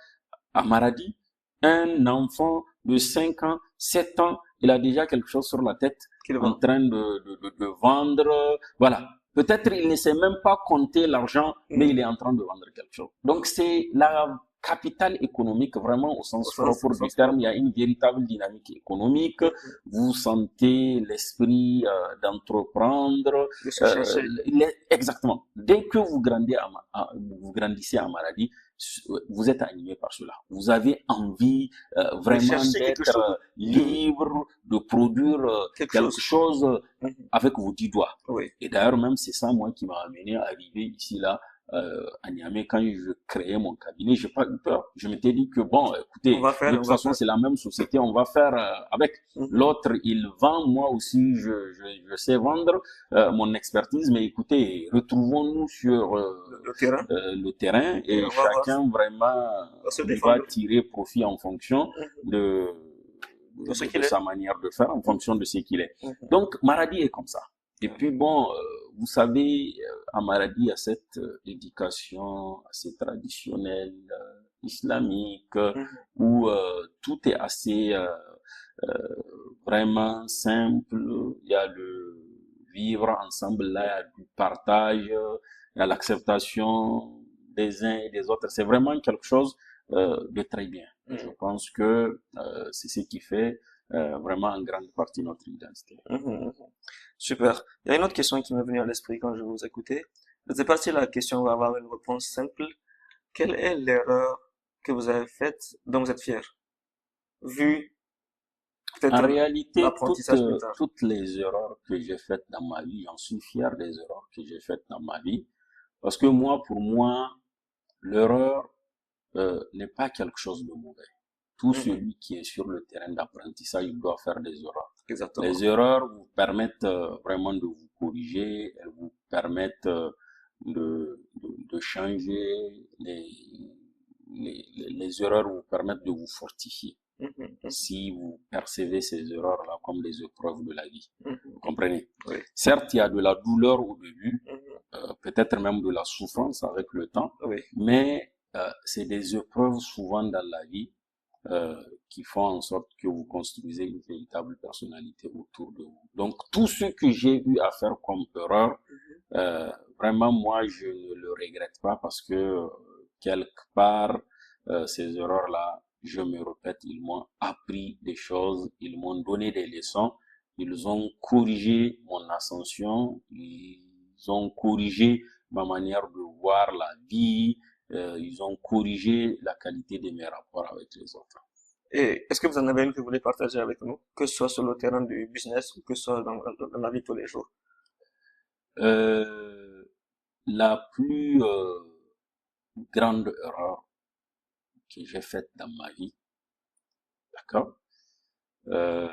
à Maradi, un enfant de 5 ans, 7 ans, il a déjà quelque chose sur la tête Qui le en vend. train de vendre. Voilà. Peut-être il ne sait même pas compter l'argent, mais il est en train de vendre quelque chose. Donc c'est la capitale économique vraiment au sens Au propre du sens terme. Il y propre. a une véritable dynamique économique. Mhm. Vous sentez l'esprit d'entreprendre. De se chercher. Exactement. Dès que vous grandissez à Maradi, vous êtes animé par cela. Vous avez envie De vraiment chercher quelque d'être chose. De, libre, de produire quelque quelque chose. chose Mhm. avec vos 10 doigts. Oui. Et d'ailleurs, même c'est ça, moi, qui m'a amené à arriver ici, là, à Niamey. Quand je créais mon cabinet, j'ai pas eu peur. Je m'étais dit que, bon, On écoutez, va de faire, on toute va façon, faire. c'est la même société, on va faire avec. Mhm. L'autre, il vend, moi aussi, je sais vendre mon expertise, mais écoutez, retrouvons-nous sur Le terrain. le terrain Et et on va voir. chacun vraiment, On va se il va défendre. tirer profit en fonction Mhm. de, De ce de qu'il est. sa manière de faire, en fonction de ce qu'il est. Mhm. Donc, Maradi est comme ça. Et puis bon, vous savez, à Maradi, il y a cette éducation assez traditionnelle, islamique, Mhm. où tout est assez vraiment simple. Il y a le vivre ensemble, là, il y a du partage, il y a l'acceptation des uns et des autres. C'est vraiment quelque chose de très bien. Je Mhm. pense que c'est ce qui fait vraiment en grande partie notre identité. Mhm. Mhm. Super. Il y a une autre question qui m'est venue à l'esprit quand je vous écoutais. Je ne sais pas si la question va avoir une réponse simple. Quelle est l'erreur que vous avez faite dont vous êtes fier? Vu En peut-être réalité, l'apprentissage plus tard. toutes les erreurs que j'ai faites dans ma vie, j'en suis fier des erreurs que j'ai faites dans ma vie. Parce que moi, pour moi, l'erreur n'est pas quelque chose de mauvais. Tout Mhm. celui qui est sur le terrain d'apprentissage, il doit faire des erreurs. Exactement. Les erreurs vous permettent vraiment de vous corriger, elles vous permettent de changer. Les erreurs vous permettent de vous fortifier Mhm. Mhm. si vous percevez ces erreurs-là comme des épreuves de la vie. Mhm. Vous comprenez? Oui. Certes, il y a de la douleur au début, Mhm. peut-être même de la souffrance avec le temps, Oui. mais c'est des épreuves souvent dans la vie qui font en sorte que vous construisez une véritable personnalité autour de vous. Donc, tout ce que j'ai eu à faire comme erreur, Mhm. vraiment, moi, je ne le regrette pas parce que quelque part, ces erreurs-là, je me répète, ils m'ont appris des choses, ils m'ont donné des leçons, ils ont corrigé mon ascension, ils ont corrigé ma manière de voir la vie, ils ont corrigé la qualité de mes rapports avec les autres. Et est-ce que vous en avez une que vous voulez partager avec nous, que ce soit sur le terrain du business ou que ce soit dans la vie de tous les jours? Euh, la plus grande erreur que j'ai faite dans ma vie, d'accord, euh,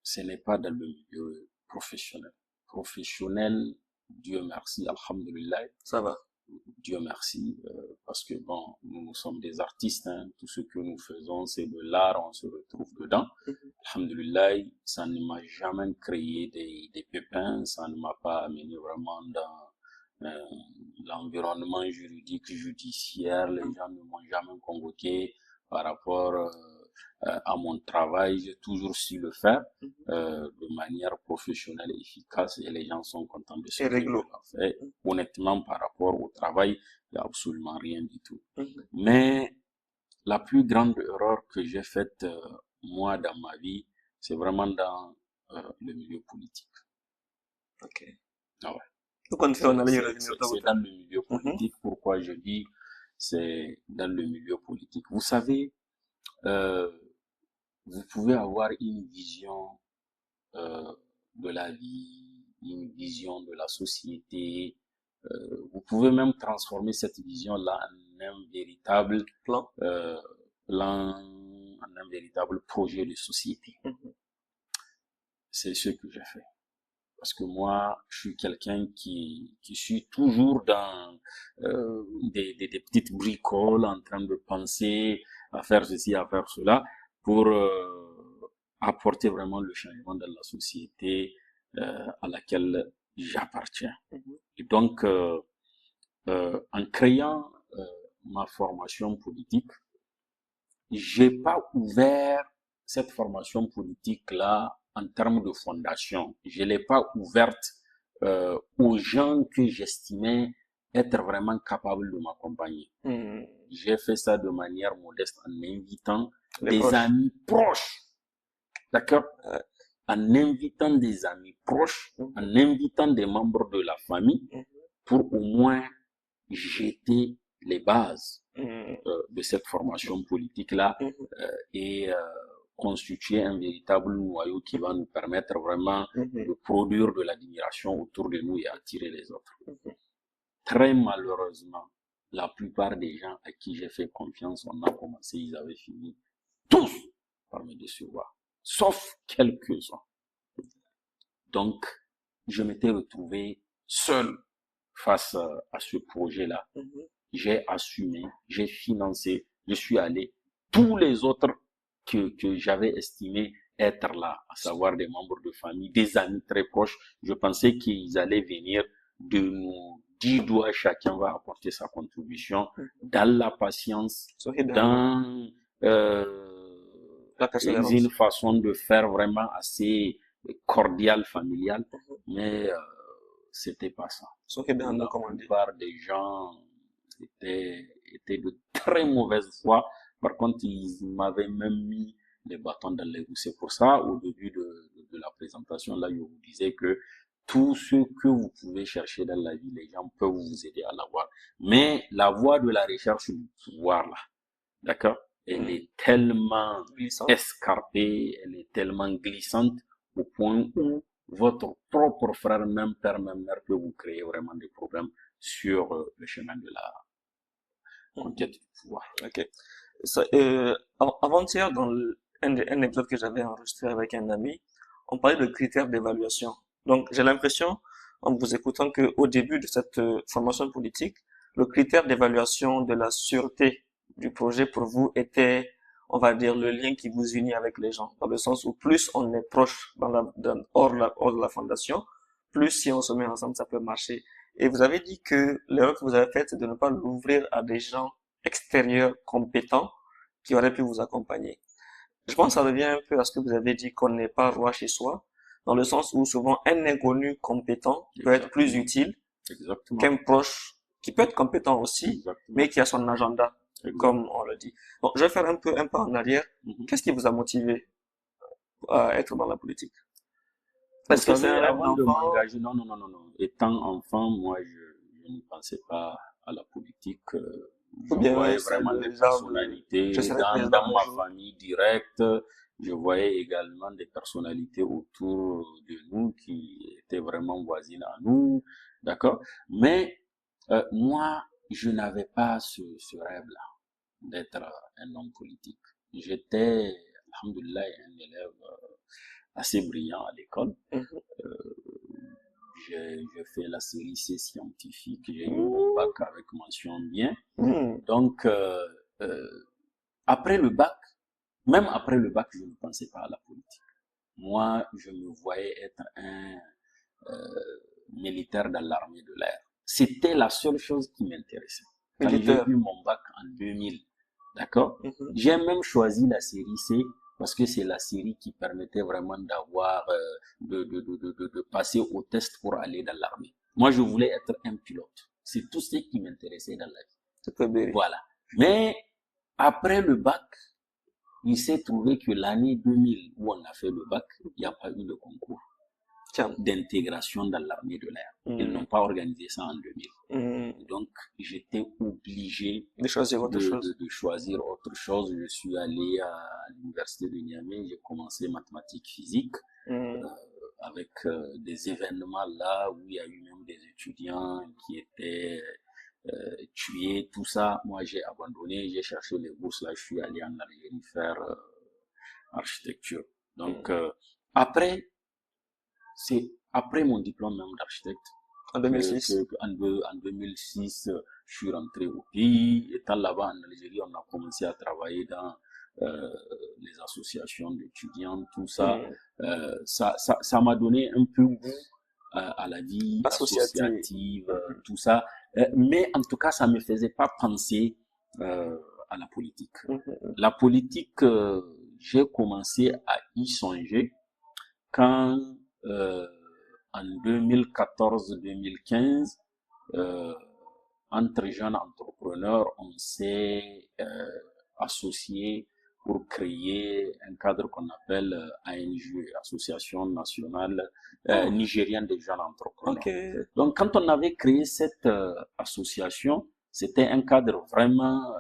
ce n'est pas dans le milieu professionnel. Professionnel, Dieu merci, alhamdulillah, Ça va. Dieu merci, parce que bon, nous sommes des artistes, hein, tout ce que nous faisons, c'est de l'art, on se retrouve dedans. Mhm. Alhamdulillah, ça ne m'a jamais créé des pépins, ça ne m'a pas amené vraiment dans l'environnement juridique, judiciaire, les gens ne m'ont jamais convoqué par rapport à mon travail, j'ai toujours su le faire Mhm. de manière professionnelle et efficace et les gens sont contents de ce Et que je réglo. leur fais. Honnêtement, par rapport au travail, il n'y a absolument rien du tout. Mhm. Mais la plus grande erreur que j'ai faite, moi, dans ma vie, c'est vraiment dans le milieu politique. Ok. Ah ouais. Donc, on fait, on allait y C'est revenir tôt ou c'est tard. dans le milieu politique. Pourquoi je dis c'est dans le milieu politique? Vous savez, euh, vous pouvez avoir une vision euh, de la vie, une vision de la société. Vous pouvez même transformer cette vision-là en un véritable Plan. plan, en un véritable projet de société. Mhm. C'est ce que j'ai fait. Parce que moi, je suis quelqu'un qui suis toujours dans des petites bricoles, en train de penser à faire ceci, à faire cela, pour apporter vraiment le changement dans la société à laquelle j'appartiens. Mhm. Et donc, en créant ma formation politique, j'ai pas ouvert cette formation politique-là en termes de fondation. Je l'ai pas ouverte aux gens que j'estimais être vraiment capables de m'accompagner. Mhm. J'ai fait ça de manière modeste en invitant Les des proches. amis proches, d'accord? En invitant des amis proches, Mhm. en invitant des membres de la famille Mhm. pour au moins jeter les bases Mhm. de cette formation politique-là Mhm. et constituer un véritable noyau qui va nous permettre vraiment Mhm. de produire de l'admiration autour de nous et attirer les autres. Mhm. Très malheureusement, la plupart des gens à qui j'ai fait confiance, on a commencé, ils avaient fini tous par me décevoir, sauf quelques-uns. Donc, je m'étais retrouvé seul face à ce projet-là. Mhm. J'ai assumé, j'ai financé, je suis allé. Tous les autres que j'avais estimé être là, à savoir des membres de famille, des amis très proches, je pensais qu'ils allaient venir de nous 10 doigts, chacun va apporter sa contribution dans la patience, dans La persévérance. une façon de faire vraiment assez cordiale, familiale, mais c'était pas ça. La plupart des gens étaient de très mauvaise foi. Par contre, ils m'avaient même mis les bâtons dans les roues. C'est pour ça, au début de la présentation, là, je vous disais que tout ce que vous pouvez chercher dans la vie, les gens peuvent vous aider à l'avoir. Mais la voie de la recherche du pouvoir, là, d'accord, elle est tellement escarpée, elle est tellement glissante au point où votre propre frère, même père, même mère, peut vous créer vraiment des problèmes sur le chemin de la conquête du pouvoir. Ok. Avant-hier, dans un épisode que j'avais enregistré avec un ami, on parlait de critères d'évaluation. Donc, j'ai l'impression, en vous écoutant, que au début de cette formation politique, le critère d'évaluation de la sûreté du projet pour vous était, on va dire, le lien qui vous unit avec les gens, dans le sens où plus on est proche hors de la fondation, plus si on se met ensemble, ça peut marcher. Et vous avez dit que l'erreur que vous avez faite, c'est de ne pas l'ouvrir à des gens extérieurs compétents qui auraient pu vous accompagner. Je pense que ça revient un peu à ce que vous avez dit qu'on n'est pas roi chez soi, dans le sens où souvent un inconnu compétent peut être plus utile qu'un proche qui peut être compétent aussi, mais qui a son agenda, comme on le dit. Bon, je vais faire un pas en arrière. Qu'est-ce qui vous a motivé à être dans la politique? Est-ce que c'est un rêve d'enfant? Non, non, non, non, non. Étant enfant, moi, je ne pensais pas à la politique. Je voyais vraiment des personnalités dans ma famille directe. Je voyais également des personnalités autour de nous qui étaient vraiment voisines à nous. D'accord? Mais moi, je n'avais pas ce rêve-là d'être un homme politique. J'étais, alhamdoulilah, un élève assez brillant à l'école. J'ai fait la série C scientifique, j'ai eu mon bac avec mention bien. Donc, après le bac, même après le bac, je ne pensais pas à la politique. Moi, je me voyais être un militaire dans l'armée de l'air. C'était la seule chose qui m'intéressait. Quand j'ai eu mon bac en 2000, d'accord, j'ai même choisi la série C parce que c'est la série qui permettait vraiment d'avoir, de passer au test pour aller dans l'armée. Moi, je voulais être un pilote. C'est tout ce qui m'intéressait dans la vie. Voilà. Mais après le bac, il s'est trouvé que l'année 2000 où on a fait le bac, il n'y a pas eu de concours Tiens. d'intégration dans l'armée de l'air. Ils n'ont pas organisé ça en 2000. Donc, j'étais obligé De choisir autre chose. de choisir autre chose. Je suis allé à l'université de Niamey, j'ai commencé mathématiques, physique, avec des événements là où il y a eu même des étudiants qui étaient tués, tout ça. Moi, j'ai abandonné, j'ai cherché les bourses là, je suis allé en Algérie faire architecture. Donc, après, c'est après mon diplôme même d'architecte, En 2006. en 2006, je suis rentré au pays. Étant là-bas en Algérie, on a commencé à travailler dans les associations d'étudiants, tout ça. Ça m'a donné un peu goût à la vie associative, tout ça. Mais en tout cas, ça me faisait pas penser à la politique. La politique, j'ai commencé à y songer quand en 2014-2015, entre jeunes entrepreneurs, on s'est associés pour créer un cadre qu'on appelle ANJ, Association nationale nigérienne des jeunes entrepreneurs. Okay. Donc, quand on avait créé cette association, c'était un cadre vraiment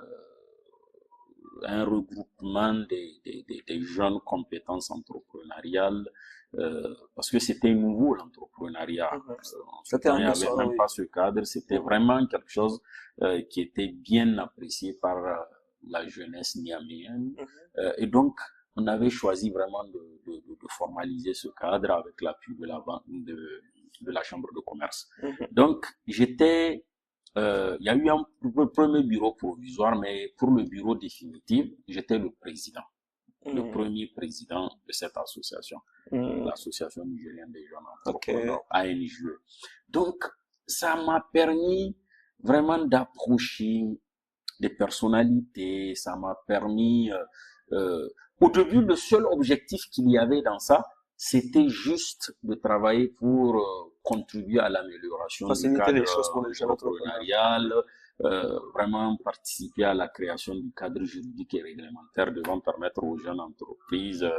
un regroupement des jeunes compétences entrepreneuriales, parce que c'était nouveau l'entrepreneuriat. Il n'y avait même pas ce cadre, c'était vraiment quelque chose qui était bien apprécié par la jeunesse niaméenne. Et donc, on avait choisi vraiment de formaliser ce cadre avec l'appui de la Chambre de commerce. Donc, j'étais il y a eu un premier bureau provisoire, mais pour le bureau définitif, j'étais le président, le premier président de cette association, l'association nigérienne des jeunes entrepreneurs, ANJ. Donc, ça m'a permis vraiment d'approcher des personnalités, ça m'a permis, au début, le seul objectif qu'il y avait dans ça, c'était juste de travailler pour contribuer à l'amélioration du cadre entrepreneurial, vraiment participer à la création du cadre juridique et réglementaire devant permettre aux jeunes entreprises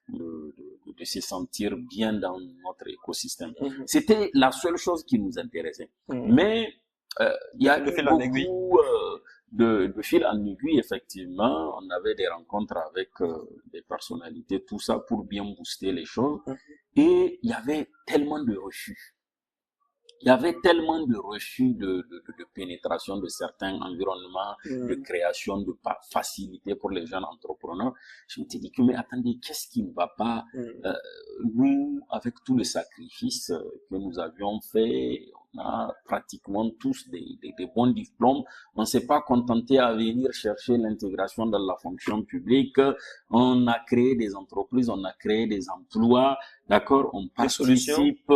de se sentir bien dans notre écosystème. C'était la seule chose qui nous intéressait. Mais il y a eu beaucoup de fil en aiguille, effectivement. On avait des rencontres avec des personnalités, tout ça pour bien booster les choses. Et il y avait tellement de refus. Il y avait tellement de refus de pénétration de certains environnements, de création, de facilité pour les jeunes entrepreneurs. Je me suis dit que, mais attendez, qu'est-ce qui ne va pas? Nous, avec tout le sacrifice que nous avions fait, on a pratiquement tous des bons diplômes. On ne s'est pas contenté à venir chercher l'intégration dans la fonction publique. On a créé des entreprises, on a créé des emplois. D'accord, on participe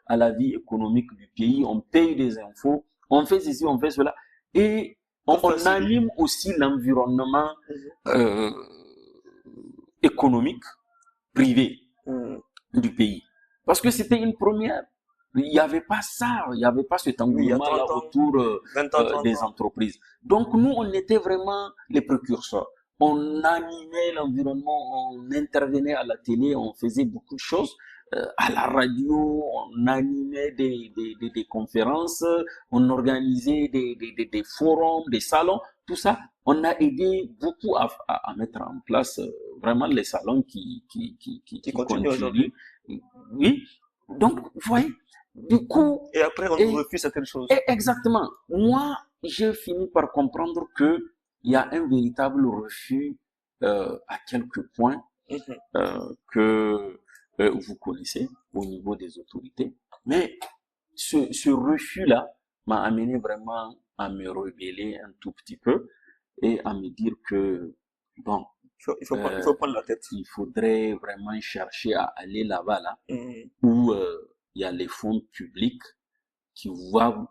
à la vie économique du pays, on paye des impôts, on fait ceci, on fait cela, et on anime aussi l'environnement économique privé du pays. Parce que c'était une première. Il n'y avait pas ça, il n'y avait pas cet engouement-là autour des entreprises. Donc nous, on était vraiment les précurseurs. On animait l'environnement, on intervenait à la télé, on faisait beaucoup de choses. À la radio, on animait des conférences, on organisait des forums, des salons, tout ça. On a aidé beaucoup à mettre en place vraiment les salons qui continuent aujourd'hui. Oui. Donc, vous voyez, du coup... Et après, on refuse certaines choses. Exactement. Moi, j'ai fini par comprendre que il y a un véritable refus à quelques points que vous connaissez au niveau des autorités. Mais ce refus-là m'a amené vraiment à me rebeller un tout petit peu et à me dire que, bon, il faut prendre la tête. Il faudrait vraiment chercher à aller là-bas, là, où il y a les fonds publics qui vont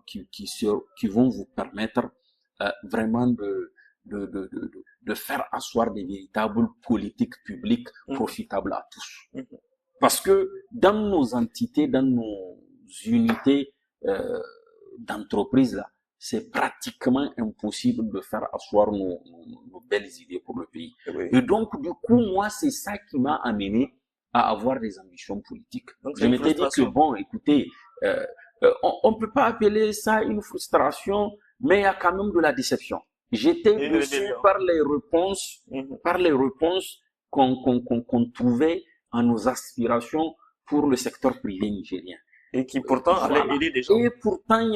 vous permettre vraiment de faire asseoir des véritables politiques publiques profitables à tous. Parce que dans nos entités, dans nos unités d'entreprise, là, c'est pratiquement impossible de faire asseoir nos belles idées pour le pays. Oui. Et donc, du coup, moi, c'est ça qui m'a amené à avoir des ambitions politiques. Donc, Je c'est une m'étais dit que, frustration. bon, écoutez, on ne peut pas appeler ça une frustration, mais il y a quand même de la déception. J'étais Et une déçu rébellion. par les réponses qu'on trouvait à nos aspirations pour le secteur privé nigérien. Et qui pourtant allait Voilà. aider des gens. Et pourtant, il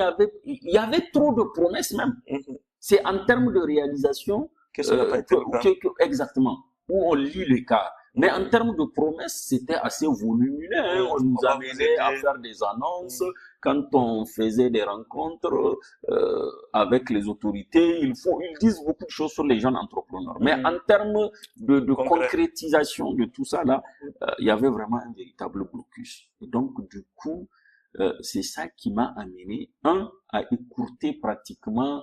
y avait trop de promesses même. Mhm. C'est en termes de réalisation Que ça n'a pas été le cas. exactement, où on lit les cas. Mais en termes de promesses, c'était assez volumineux. Hein. On nous On va vous amenait à aider. faire des annonces. Quand on faisait des rencontres avec les autorités, ils disent beaucoup de choses sur les jeunes entrepreneurs. Mais en termes de Concret. concrétisation de tout ça là, il y avait vraiment un véritable blocus. Et donc, du coup, c'est ça qui m'a amené, à écourter pratiquement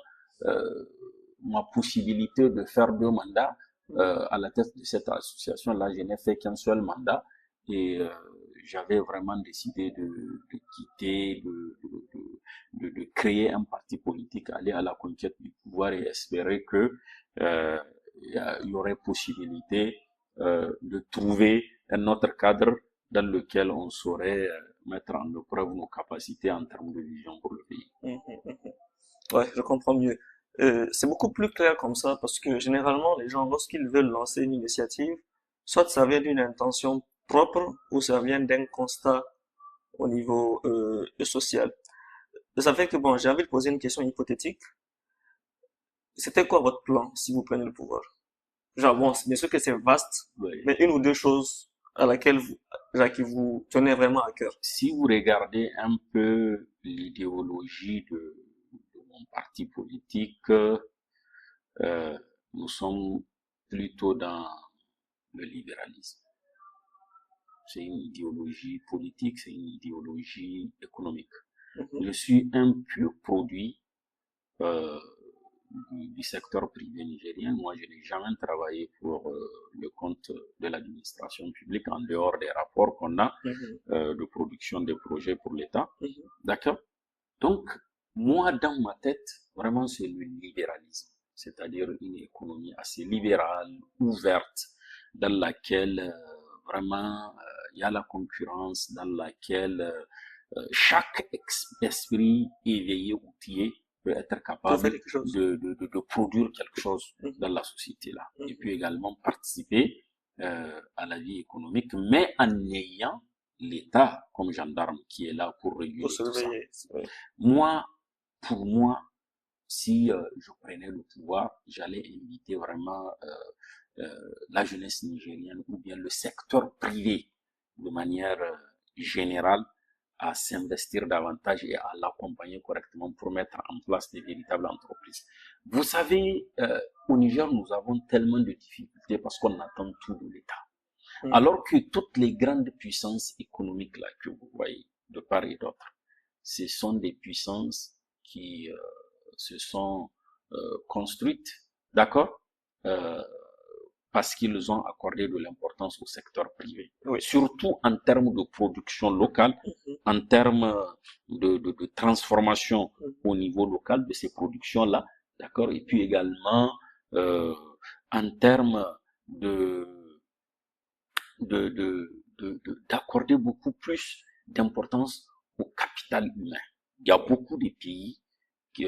ma possibilité de faire 2 mandats à la tête de cette association-là. Je n'ai fait qu'un seul mandat et j'avais vraiment décidé de quitter, de créer un parti politique, aller à la conquête du pouvoir et espérer que il y aurait possibilité de trouver un autre cadre dans lequel on saurait mettre en épreuve nos capacités en termes de vision pour le pays. Ouais, je comprends mieux. C'est beaucoup plus clair comme ça parce que généralement, les gens, lorsqu'ils veulent lancer une initiative, soit ça vient d'une intention propre ou ça vient d'un constat au niveau social. Ça fait que, bon, j'ai envie de poser une question hypothétique. C'était quoi votre plan si vous prenez le pouvoir? Genre, bon, bien sûr que c'est vaste, Oui. mais une ou deux choses à laquelle qui vous tenez vraiment à cœur. Si vous regardez un peu l'idéologie de mon parti politique, nous sommes plutôt dans le libéralisme. C'est une idéologie politique, c'est une idéologie économique. Je suis un pur produit du secteur privé nigérien. Moi, je n'ai jamais travaillé pour le compte de l'administration publique en dehors des rapports qu'on a de production des projets pour l'État. D'accord? Donc, moi, dans ma tête, vraiment, c'est le libéralisme, c'est-à-dire une économie assez libérale, ouverte, dans laquelle vraiment il y a la concurrence, dans laquelle chaque esprit éveillé, outillé, peut être capable de produire quelque chose dans la société là. Et puis également participer à la vie économique, mais en ayant l'État comme gendarme qui est là pour réguler tout ça. Moi, pour moi, si je prenais le pouvoir, j'allais inviter vraiment la jeunesse nigérienne ou bien le secteur privé de manière générale à s'investir davantage et à l'accompagner correctement pour mettre en place des véritables entreprises. Vous savez, au Niger, nous avons tellement de difficultés parce qu'on attend tout de l'État. Alors que toutes les grandes puissances économiques là que vous voyez de part et d'autre, ce sont des puissances qui se sont construites, d'accord, parce qu'ils ont accordé de l'importance au secteur privé, surtout en termes de production locale, en termes de transformation au niveau local de ces productions-là, d'accord, et puis également en termes d'accorder beaucoup plus d'importance au capital humain. Il y a beaucoup de pays qui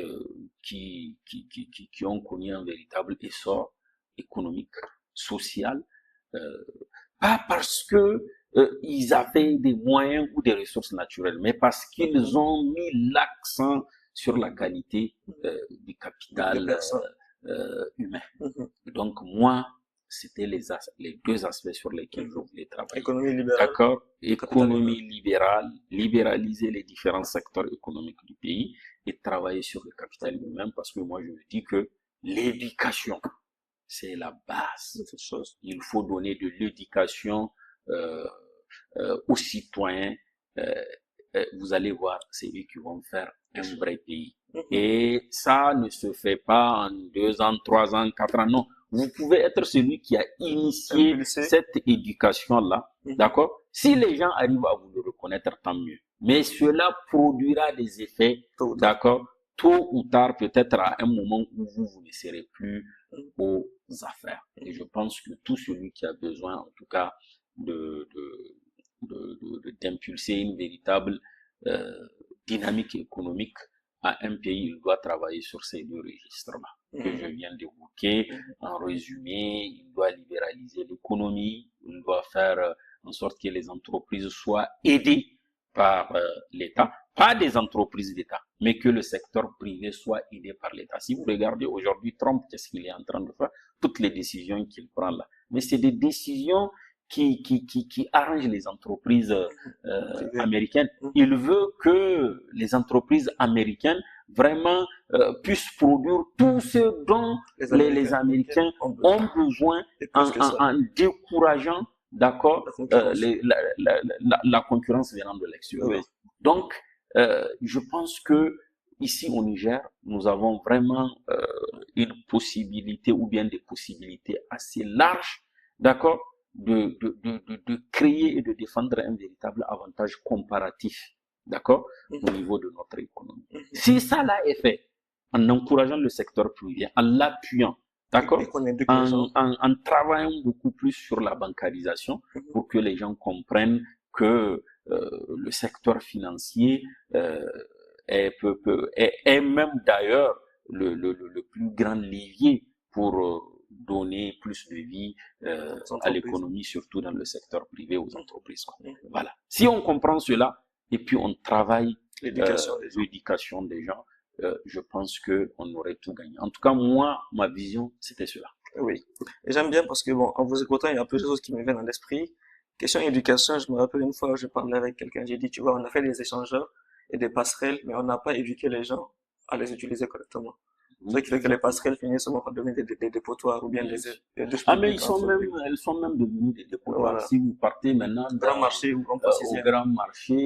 ont connu un véritable essor économique, social, pas parce que ils avaient des moyens ou des ressources naturelles, mais parce qu'ils ont mis l'accent sur la qualité du capital humain. Donc moi, c'était les deux aspects sur lesquels je voulais travailler. Économie libérale. D'accord. Économie libérale, libéraliser les différents secteurs économiques du pays et travailler sur le capital humain parce que moi je me dis que l'éducation, c'est la base de cette chose. Il faut donner de l'éducation aux citoyens. Vous allez voir, c'est eux qui vont faire un vrai pays. Et ça ne se fait pas en 2 ans, 3 ans, 4 ans, non. Vous pouvez être celui qui a initié cette éducation-là, d'accord? Si les gens arrivent à vous le reconnaître, tant mieux. Mais cela produira des effets, d'accord, tôt ou tard, peut-être à un moment où vous ne serez plus aux affaires. Et je pense que tout celui qui a besoin, en tout cas, d'impulser une véritable dynamique économique à un pays, il doit travailler sur ces deux registres-là que je viens d'évoquer. En résumé, il doit libéraliser l'économie, il doit faire en sorte que les entreprises soient aidées par l'État, pas des entreprises d'État, mais que le secteur privé soit aidé par l'État. Si vous regardez aujourd'hui Trump, qu'est-ce qu'il est en train de faire? Toutes les décisions qu'il prend là. Mais c'est des décisions qui arrangent les entreprises américaines. Il veut que les entreprises américaines vraiment puissent produire tout ce dont les Américains ont besoin en décourageant, d'accord, la concurrence venant de l'extérieur. Oui. Donc, je pense que ici au Niger, nous avons vraiment une possibilité ou bien des possibilités assez larges, d'accord, de créer et de défendre un véritable avantage comparatif, d'accord, au niveau de notre économie. Si ça là est fait, en encourageant le secteur privé, en l'appuyant, d'accord, en travaillant beaucoup plus sur la bancarisation pour que les gens comprennent que le secteur financier est même d'ailleurs le plus grand levier pour donner plus de vie à l'économie, surtout dans le secteur privé, aux entreprises. Voilà. Si on comprend cela et puis on travaille l'éducation des gens, je pense que on aurait tout gagné. En tout cas, moi, ma vision, c'était cela. Oui. Et j'aime bien parce que, bon, en vous écoutant, il y a plusieurs choses qui me viennent à l'esprit. Question éducation, je me rappelle une fois, je parlais avec quelqu'un, j'ai dit, tu vois, on a fait des échangeurs et des passerelles, mais on n'a pas éduqué les gens à les utiliser correctement. Ce qui fait que les passerelles finissent souvent par devenir des dépotoirs ou bien des douches Ah, mais elles sont même devenues des dépotoirs. Voilà. Si vous partez maintenant au grand marché,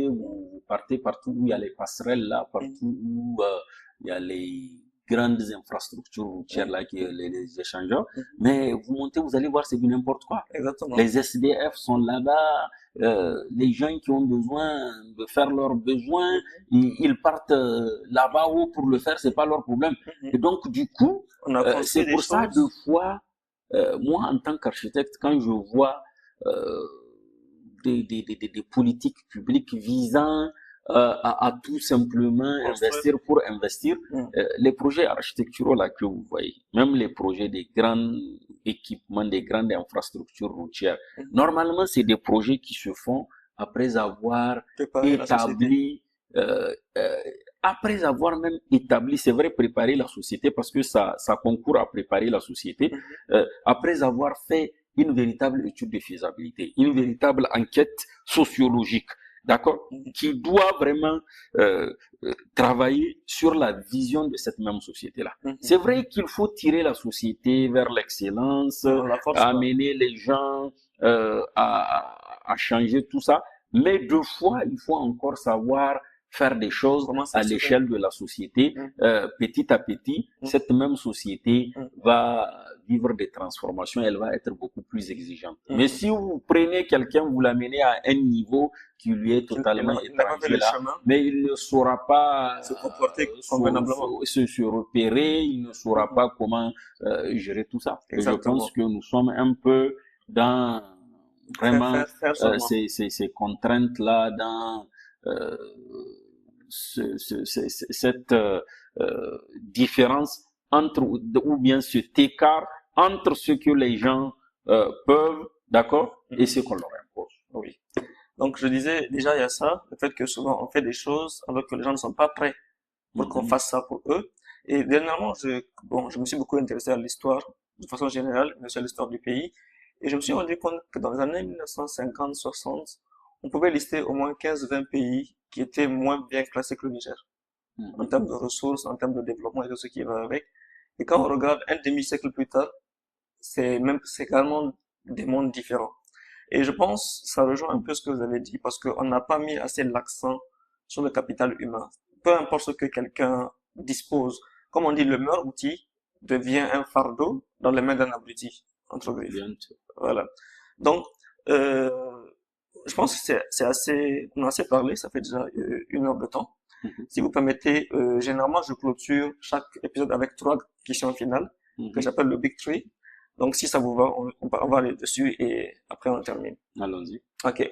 vous partez partout où il y a les passerelles là, partout où il y a les grandes infrastructures routières là, les échangeurs. Mais vous montez, vous allez voir, c'est du n'importe quoi. Exactement. Les SDF sont là-bas. Les gens qui ont besoin de faire leurs besoins, ils partent là-bas haut pour le faire, c'est pas leur problème. Et donc du coup, c'est pour ça deux fois, moi en tant qu'architecte, quand je vois des politiques publiques visant à tout simplement investir pour investir, les projets architecturaux là que vous voyez, même les projets des grands équipements, des grandes infrastructures routières, normalement c'est des projets qui se font après avoir établi, après avoir même établi, c'est vrai, préparer la société parce que ça concourt à préparer la société, après avoir fait une véritable étude de faisabilité, une véritable enquête sociologique, d'accord, qui doit vraiment travailler sur la vision de cette même société-là. C'est vrai qu'il faut tirer la société vers l'excellence, amener les gens à changer tout ça, mais deux fois, il faut encore savoir faire des choses à l'échelle de la société. Petit à petit, cette même société va vivre des transformations, elle va être beaucoup plus exigeante. Mais si vous prenez quelqu'un, vous l'amenez à un niveau qui lui est totalement étranger là, mais il ne saura pas se comporter convenablement, se repérer, il ne saura pas comment gérer tout ça. Et je pense que nous sommes un peu dans vraiment ces contraintes-là, dans cette différence entre, ou bien cet écart entre ce que les gens peuvent, d'accord, et ce qu'on leur impose. Oui. Donc je disais, déjà il y a ça, le fait que souvent on fait des choses alors que les gens ne sont pas prêts pour qu'on fasse ça pour eux. Et dernièrement, je me suis beaucoup intéressé à l'histoire de façon générale, mais aussi à l'histoire du pays. Et je me suis rendu compte que dans les années 1950-60, on pouvait lister au moins 15-20 pays qui étaient moins bien classés que le Niger, en termes de ressources, en termes de développement et tout ce qui va avec. Et quand on regarde un demi-siècle plus tard, c'est carrément des mondes différents. Et je pense, ça rejoint un peu ce que vous avez dit, parce qu'on n'a pas mis assez l'accent sur le capital humain. Peu importe ce que quelqu'un dispose, comme on dit, le meilleur outil devient un fardeau dans les mains d'un abruti, entre griffes. Voilà. Donc, je pense que c'est assez, on a assez parlé, ça fait déjà 1 heure de temps. Mhm. Si vous permettez, généralement, je clôture chaque épisode avec 3 questions finales que Mhm. j'appelle le Big Three. Donc, si ça vous va, on va aller dessus et après on termine. Allons-y. Ok.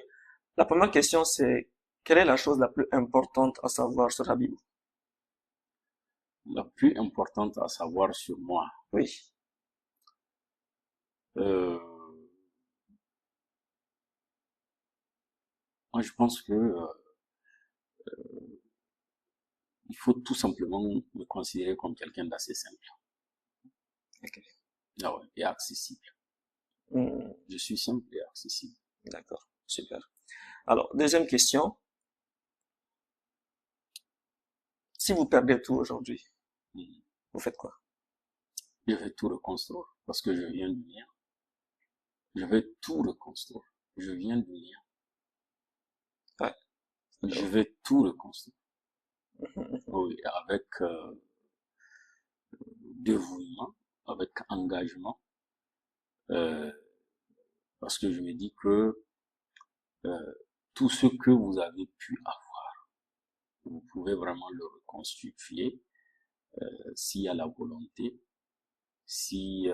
La première question, c'est quelle est la chose la plus importante à savoir sur Habib? La plus importante à savoir sur moi. Oui. Euh, Moi, je pense que il faut tout simplement me considérer comme quelqu'un d'assez simple. Ok. Ah ouais, et accessible. Hmm, Je suis simple et accessible. d'accord. Super. Alors, deuxième question. Si vous perdez tout aujourd'hui, Mhm. vous faites quoi? Je vais tout reconstruire parce que je viens du lien. Je vais tout reconstruire. Je viens du lien. Ouais. Je vais tout reconstruire. Mhm, Oui, avec dévouement, avec engagement, euh, parce que je me dis que euh, tout ce que vous avez pu avoir, vous pouvez vraiment le reconstituer s'il y a la volonté, si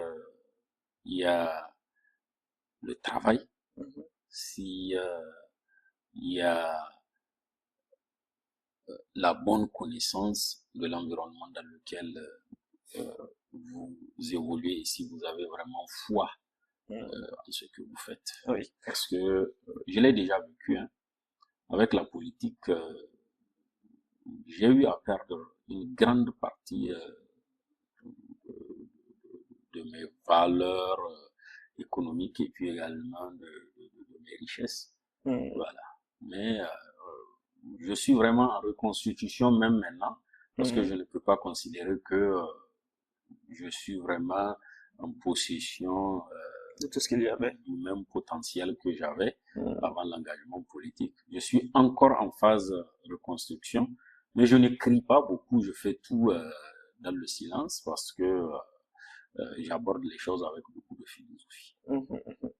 il y a le travail, mhm, si il y a la bonne connaissance de l'environnement dans lequel vous évoluez et si vous avez vraiment foi mhm. en ce que vous faites. Oui. Parce que je l'ai déjà vécu, hein, avec la politique, j'ai eu à perdre une grande partie de mes valeurs économiques et puis également de mes richesses. Mhm, Voilà. Mais je suis vraiment en reconstitution même maintenant parce que mhm. je ne peux pas considérer que je suis vraiment en possession De tout ce qu'il y avait. du même potentiel que j'avais Mhm, avant l'engagement politique. Je suis encore en phase de reconstruction, mais je n'écris pas beaucoup, je fais tout dans le silence parce que j'aborde les choses avec beaucoup de philosophie. mhm, mhm.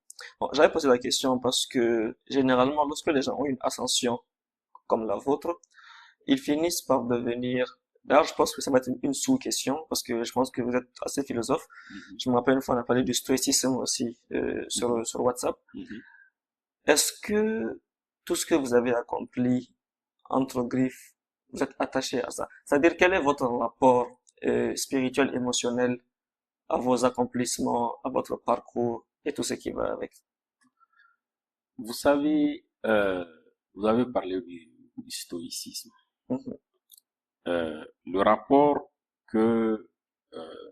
Bon, j'avais posé la question parce que généralement, lorsque les gens ont une ascension comme la vôtre, ils finissent par devenir... D'ailleurs, je pense que ça va être une sous-question parce que je pense que vous êtes assez philosophe. Mm -hmm, Je me rappelle une fois, on a parlé du stoïcisme aussi mm -hmm, sur WhatsApp. mm -hmm. Est-ce que tout ce que vous avez accompli entre griffes, vous êtes attaché à ça? C'est-à-dire, quel est votre rapport spirituel, émotionnel à vos accomplissements, à votre parcours et tout ce qui va avec? Vous savez, vous avez parlé du stoïcisme. Mhm, Le rapport que euh,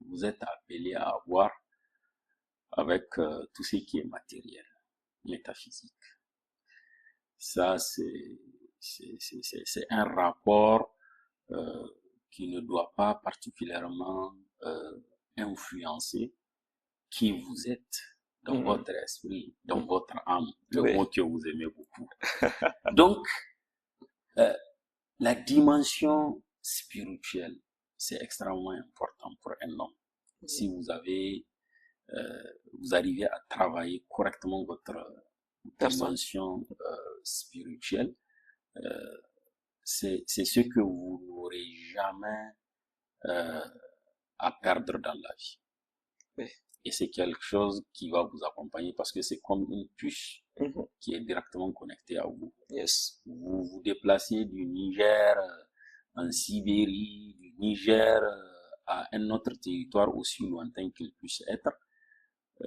vous êtes appelé à avoir avec tout ce qui est matériel, métaphysique. Ça, c'est un rapport euh, qui ne doit pas particulièrement influencer qui vous êtes dans mhm, votre esprit, dans mhm. votre âme, le Oui, mot que vous aimez beaucoup. Donc, euh, la dimension spirituelle, c'est extrêmement important pour un homme. Si vous avez, vous arrivez à travailler correctement votre personne. dimension spirituelle, euh, c'est ce que vous n'aurez jamais euh, à perdre dans la vie. Oui. Et c'est quelque chose qui va vous accompagner parce que c'est comme une puce Mhm. qui est directement connectée à vous. Yes. Vous vous déplacez du Niger en Sibérie, du Niger à un autre territoire aussi lointain qu'il puisse être.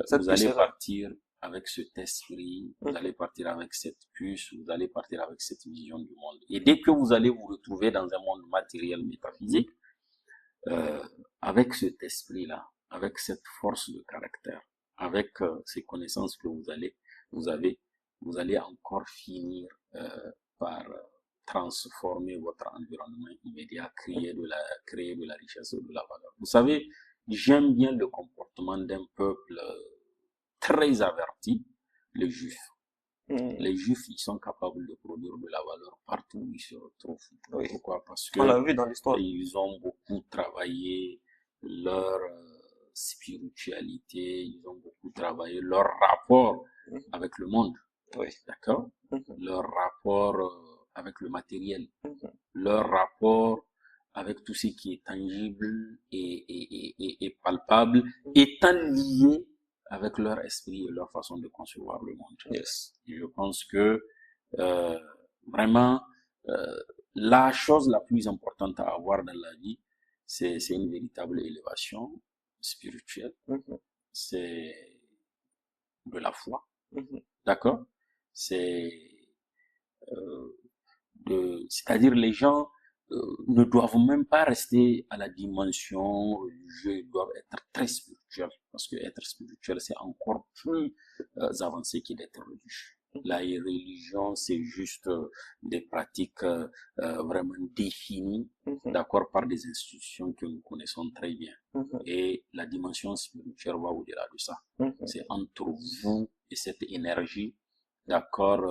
Cette Vous allez puce-là. partir avec cet esprit, vous Mhm, allez partir avec cette puce, vous allez partir avec cette vision du monde. Et dès que vous allez vous retrouver dans un monde matériel métaphysique, euh, avec cet esprit-là, avec cette force de caractère, avec ces connaissances que vous avez, vous allez encore finir par transformer votre environnement immédiat, créer de la richesse et de la valeur. Vous savez, j'aime bien le comportement d'un peuple très averti, les Juifs. mhm. Les Juifs, ils sont capables de produire de la valeur partout où ils se retrouvent. Oui. Pourquoi? Parce On que l'a vu dans l'histoire. ils ont beaucoup travaillé leur spiritualité, ils ont beaucoup travaillé leur rapport Mhm. avec le monde, Oui. d'accord? Mhm. Leur rapport avec le matériel. Mhm. Leur rapport avec tout ce qui est tangible et palpable, étant lié avec leur esprit et leur façon de concevoir le monde. Yes. Et je pense que euh, vraiment, euh, la chose la plus importante à avoir dans la vie, c'est une véritable élévation spirituelle, Mhm. c'est de la foi, Mhm. d'accord? C'est euh, c'est-à-dire les gens ne doivent même pas rester à la dimension religieuse, ils doivent être très spirituels, parce que être spirituel, c'est encore plus avancé que d'être religieux. La religion, c'est juste des pratiques vraiment définies, Mhm. d'accord, par des institutions que nous connaissons très bien. Mhm. Et la dimension spirituelle va au-delà de ça. Mhm. C'est entre vous et cette énergie, d'accord,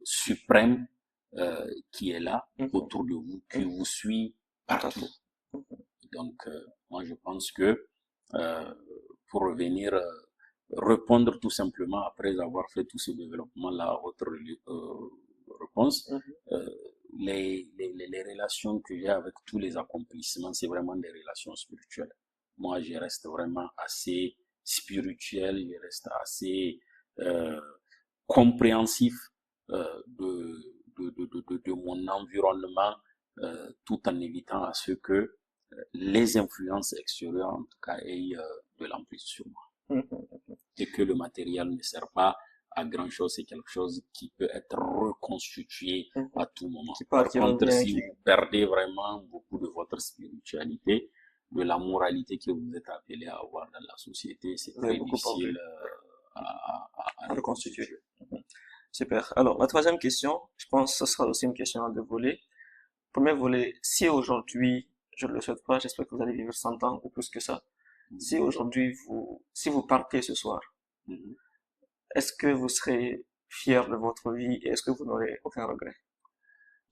suprême qui est là, Mhm. autour de vous, qui Mhm. vous suit partout. Mhm. Donc, moi, je pense que pour revenir répondre tout simplement après avoir fait tout ce développement-là à votre réponse, Mhm. euh, les relations que j'ai avec tous les accomplissements, c'est vraiment des relations spirituelles. Moi, je reste vraiment assez spirituel, je reste assez euh, compréhensif de mon environnement, tout en évitant à ce que les influences extérieures, en tout cas, aient de l'emprise sur moi. Mhm. Et que le matériel ne sert pas à grand chose, c'est quelque chose qui peut être reconstitué Mhm. à tout moment. Qui Par part, qui contre, revient, si vous perdez vraiment beaucoup de votre spiritualité, de la moralité que vous êtes appelé à avoir dans la société, c'est vous avez très beaucoup parlé difficile à à reconstituer. reconstituer. Mhm. Super. Alors, la troisième question, je pense que ce sera aussi une question à deux volets. Premier volet, si aujourd'hui, je ne le souhaite pas, j'espère que vous allez vivre 100 ans ou plus que ça. Si aujourd'hui si vous partez ce soir, Mhm. est-ce que vous serez fier de votre vie et est-ce que vous n'aurez aucun regret?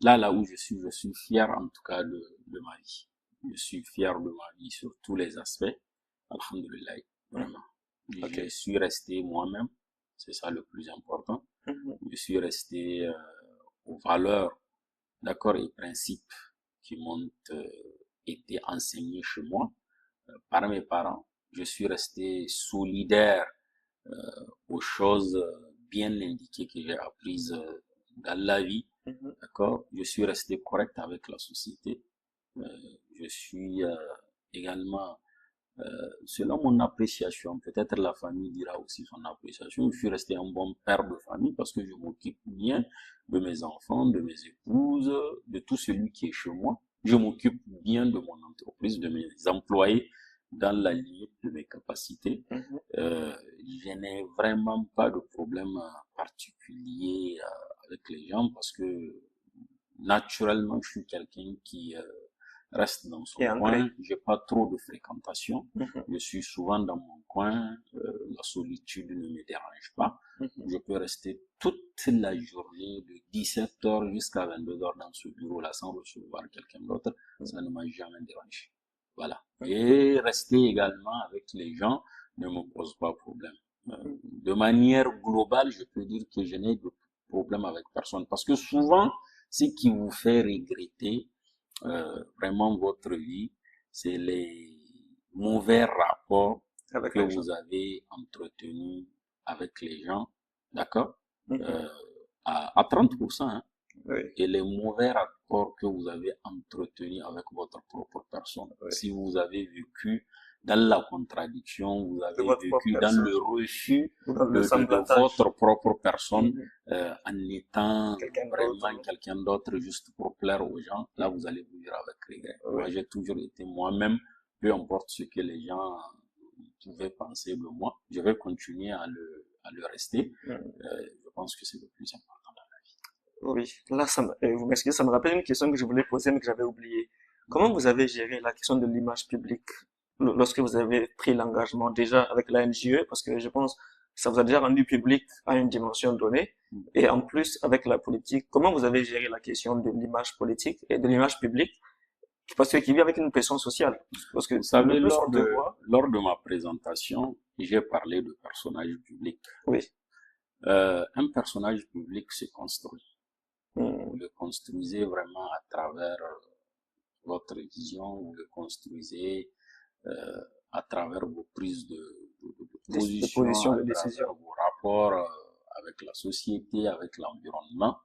Là où je suis fier en tout cas de ma vie. Je suis fier de ma vie sur tous les aspects. Alhamdulillah, vraiment. Ok. Je suis resté moi-même, c'est ça le plus important. Mhm. Je suis resté aux valeurs, d'accord, et principes qui m'ont été enseignés chez moi par mes parents. Je suis resté solidaire aux choses bien indiquées que j'ai apprises dans la vie. Mhm. D'accord? Je suis resté correct avec la société. Euh, je suis également, selon mon appréciation, peut-être la famille dira aussi son appréciation, je suis resté un bon père de famille parce que je m'occupe bien de mes enfants, de mes épouses, de tout celui qui est chez moi. Je m'occupe bien de mon entreprise, de mes employés dans la limite de mes capacités. Mhm. Je n'ai vraiment pas de problème particulier avec les gens parce que naturellement, je suis quelqu'un qui reste dans son Et coin. ancré. J'ai pas trop de fréquentation. Mhm. Je suis souvent dans mon coin. La solitude ne me dérange pas. Mhm. Je peux rester toute la journée de 17h jusqu'à 22h dans ce bureau-là sans recevoir quelqu'un d'autre. Ça ne m'a jamais dérangé. Voilà. Et rester également avec les gens ne me pose pas problème. De manière globale, je peux dire que je n'ai de problème avec personne parce que souvent, ce qui vous fait regretter vraiment votre vie, c'est les mauvais rapports Avec que les gens. vous avez entretenus avec les gens, d'accord? Mhm. Euh, à 30%, hein, Oui. et les mauvais rapports que vous avez entretenus avec votre propre personne. Oui. Si vous avez vécu dans la contradiction, vous De avez votre propre vécu dans personne. le refus Ou dans le de semblantage. votre propre personne, Mhm. en étant Quelqu'un vraiment d'autre. quelqu'un d'autre juste pour plaire aux gens, là vous allez vous dire avec regret. Oui. Moi j'ai toujours été moi-même, peu importe ce que les gens pouvaient penser de moi, je vais continuer à le rester. Mhm. Je pense que c'est le plus important. Oui. Là, vous m'excusez, ça me rappelle une question que je voulais poser mais que j'avais oubliée. Comment vous avez géré la question de l'image publique lorsque vous avez pris l'engagement déjà avec la NGE, parce que je pense que ça vous a déjà rendu public à une dimension donnée, et en plus avec la politique, comment vous avez géré la question de l'image politique et de l'image publique, parce que qui vit avec une pression sociale, parce que Vous le savez, plus on te voit, lors de ma présentation, j'ai parlé de personnage public. oui, Un personnage public se construit. Vous le construisez vraiment à travers votre vision, vous le construisez à travers vos prises de de position, position à de travers décision. vos rapports avec la société, avec l'environnement.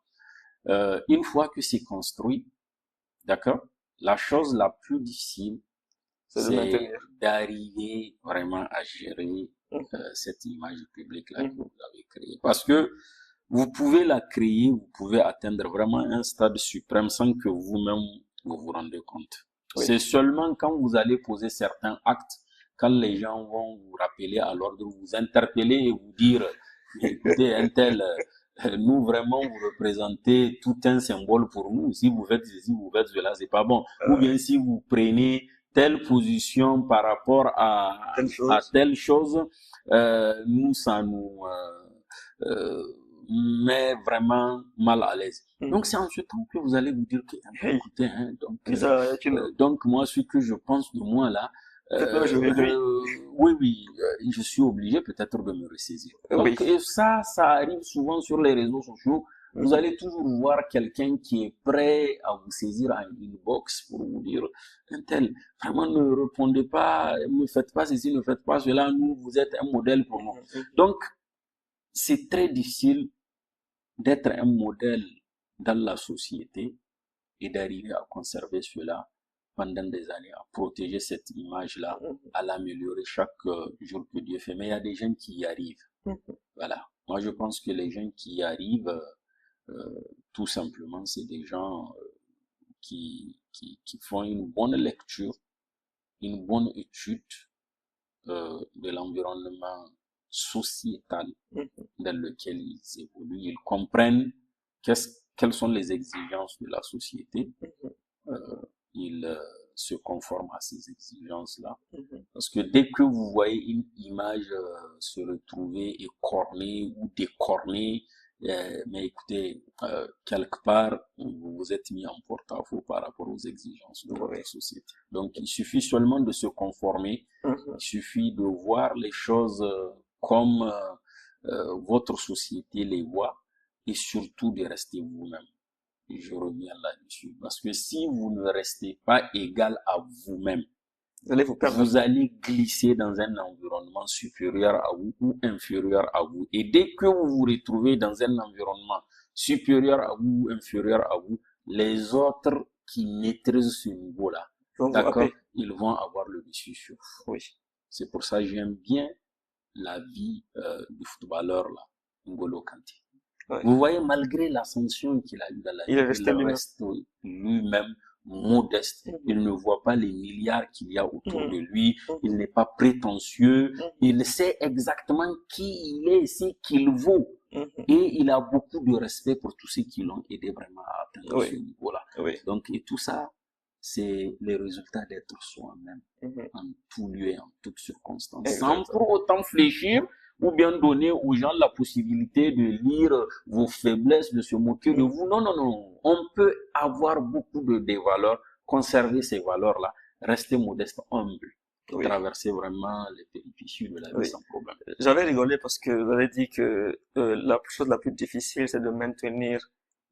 Une fois que c'est construit, d'accord, la chose la plus difficile, C'est de c'est maintenir. d'arriver vraiment à gérer Mhm. cette image publique-là que Mhm. vous avez créée. Parce que vous pouvez la créer, vous pouvez atteindre vraiment un stade suprême sans que vous-même vous vous rendez compte. Oui. C'est seulement quand vous allez poser certains actes, quand les gens vont vous rappeler à l'ordre, vous interpeller et vous dire, écoutez, un tel, nous vraiment vous représentez tout un symbole pour nous. Si vous faites ceci, vous faites cela, c'est pas bon. Ou bien si vous prenez telle position par rapport à telle chose, nous, ça nous met vraiment mal à l'aise. Donc, c'est en ce temps que vous allez vous dire que, Hey, écoutez, hein, ça, donc moi, ce que je pense de moi là, faites-le aujourd'hui. oui, je suis obligé peut-être de me ressaisir. Oui. Donc, et ça arrive souvent sur les réseaux sociaux. Vous allez toujours voir quelqu'un qui est prêt à vous saisir en inbox pour vous dire, un tel, vraiment ne répondez pas, ne faites pas ceci, ne faites pas cela, nous, vous êtes un modèle pour nous. Donc, c'est très difficile d'être un modèle dans la société et d'arriver à conserver cela pendant des années, à protéger cette image-là, à l'améliorer chaque jour que Dieu fait. Mais il y a des gens qui y arrivent. Voilà. Moi, je pense que les gens qui y arrivent, tout simplement, c'est des gens qui font une bonne lecture, une bonne étude de l'environnement sociétal dans lequel ils évoluent. Ils comprennent quelles sont les exigences de la société. Ils se conforment à ces exigences-là. Parce que dès que vous voyez une image se retrouver écornée ou décornée, mais écoutez, quelque part, vous vous êtes mis en porte-à-faux par rapport aux exigences de votre société. Donc, il suffit seulement de se conformer, il suffit de voir les choses comme votre société les voit, et surtout de rester vous-même. Et je reviens là-dessus. Parce que si vous ne restez pas égal à vous-même, vous allez glisser dans un environnement supérieur à vous ou inférieur à vous. Et dès que vous vous retrouvez dans un environnement supérieur à vous ou inférieur à vous, les autres qui maîtrisent ce niveau-là, d'accord, ils vont avoir le dessus sur vous. Oui. C'est pour ça que j'aime bien la vie du footballeur là, N'Golo Kanté. Ouais. Vous voyez, malgré l'ascension qu'il a eu dans la vie, il reste lui-même modeste. Il ne voit pas les milliards qu'il y a autour de lui. Il n'est pas prétentieux. Il sait exactement qui il est, ce qu'il vaut. Et il a beaucoup de respect pour tous ceux qui l'ont aidé vraiment à atteindre ce niveau-là. Donc, et tout ça, c'est les résultats d'être soi-même en tout lieu et en toutes circonstances. Sans pour autant fléchir ou bien donner aux gens la possibilité de lire vos faiblesses, de se moquer de vous. Non, non, non. On peut avoir beaucoup de valeurs, conserver ces valeurs-là, rester modeste, humble, traverser vraiment les péripéties de la vie sans problème. J'avais rigolé parce que vous avez dit que la chose la plus difficile, c'est de maintenir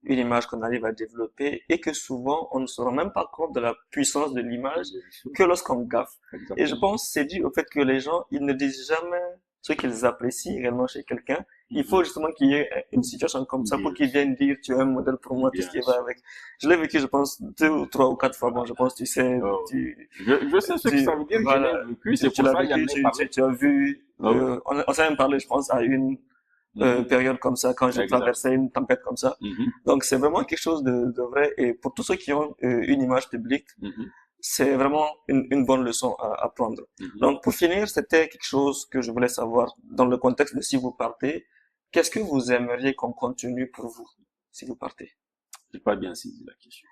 une image qu'on arrive à développer et que souvent on ne se rend même pas compte de la puissance de l'image que lorsqu'on gaffe. Exactement. Et je pense que c'est dû au fait que les gens, ils ne disent jamais ce qu'ils apprécient réellement chez quelqu'un. Il faut justement qu'il y ait une situation comme ça pour qu'ils viennent dire tu es un modèle pour moi, tout ce qui va avec. Je l'ai vécu, je pense, 2 ou 3 ou 4 fois. Bon, je pense, tu sais, je sais ce que ça veut dire, voilà, je l'ai vécu, c'est pour ça que j'en ai parlé. Tu as vu, on s'est même parlé, je pense, à une période comme ça, quand je traversais une tempête comme ça. Donc, c'est vraiment quelque chose de vrai. Et pour tous ceux qui ont une image publique, c'est vraiment une bonne leçon à prendre. Donc, pour finir, c'était quelque chose que je voulais savoir dans le contexte de si vous partez. Qu'est-ce que vous aimeriez qu'on continue pour vous, si vous partez? J'ai pas bien saisi la question.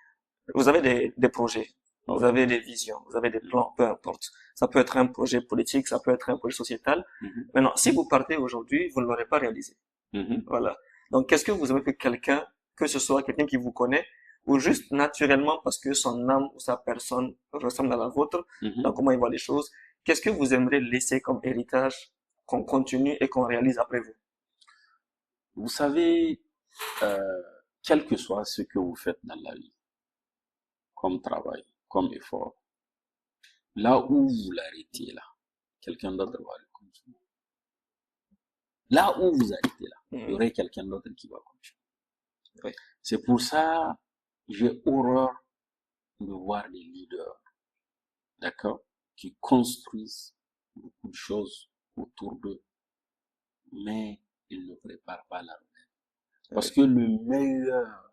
Vous avez des projets, vous avez des visions, vous avez des plans, peu importe. Ça peut être un projet politique, ça peut être un projet sociétal. Maintenant, si vous partez aujourd'hui, vous ne l'aurez pas réalisé. Voilà. Donc, qu'est-ce que vous aimez que quelqu'un, que ce soit quelqu'un qui vous connaît, ou juste naturellement parce que son âme ou sa personne ressemble à la vôtre, dans comment il voit les choses, qu'est-ce que vous aimeriez laisser comme héritage qu'on continue et qu'on réalise après vous? Vous savez, quel que soit ce que vous faites dans la vie, comme travail, comme effort, là où vous l'arrêtez là, quelqu'un d'autre va le continuer. Là où vous arrêtez là, il y aurait quelqu'un d'autre qui va continuer. Oui. C'est pour ça, j'ai horreur de voir des leaders, d'accord, qui construisent beaucoup de choses autour d'eux, mais ils ne préparent pas la relève. Parce que le meilleur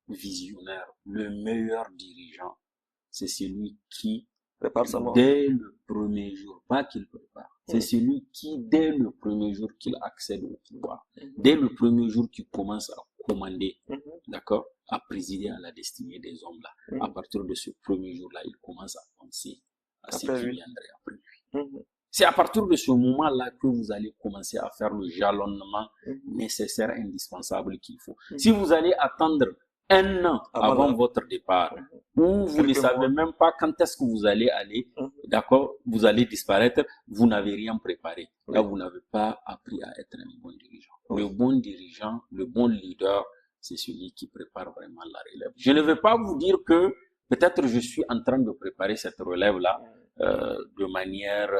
visionnaire, le meilleur dirigeant, c'est celui qui, Prépare sa mort. dès le premier jour, pas qu'il prépare, c'est celui qui, dès le premier jour qu'il accède au pouvoir, dès le premier jour qu'il commence à commander, d'accord, à présider à la destinée des hommes là, à partir de ce premier jour-là, il commence à penser à ce qui viendrait après lui. C'est à partir de ce moment-là que vous allez commencer à faire le jalonnement nécessaire, indispensable qu'il faut. Si vous allez attendre un an avant votre départ, ou vous ne savez même pas quand est-ce que vous allez aller, d'accord, vous allez disparaître, vous n'avez rien préparé. Là, vous n'avez pas appris à être un bon dirigeant. Le bon dirigeant, le bon leader, c'est celui qui prépare vraiment la relève. Je ne vais pas vous dire que peut-être je suis en train de préparer cette relève-là de manière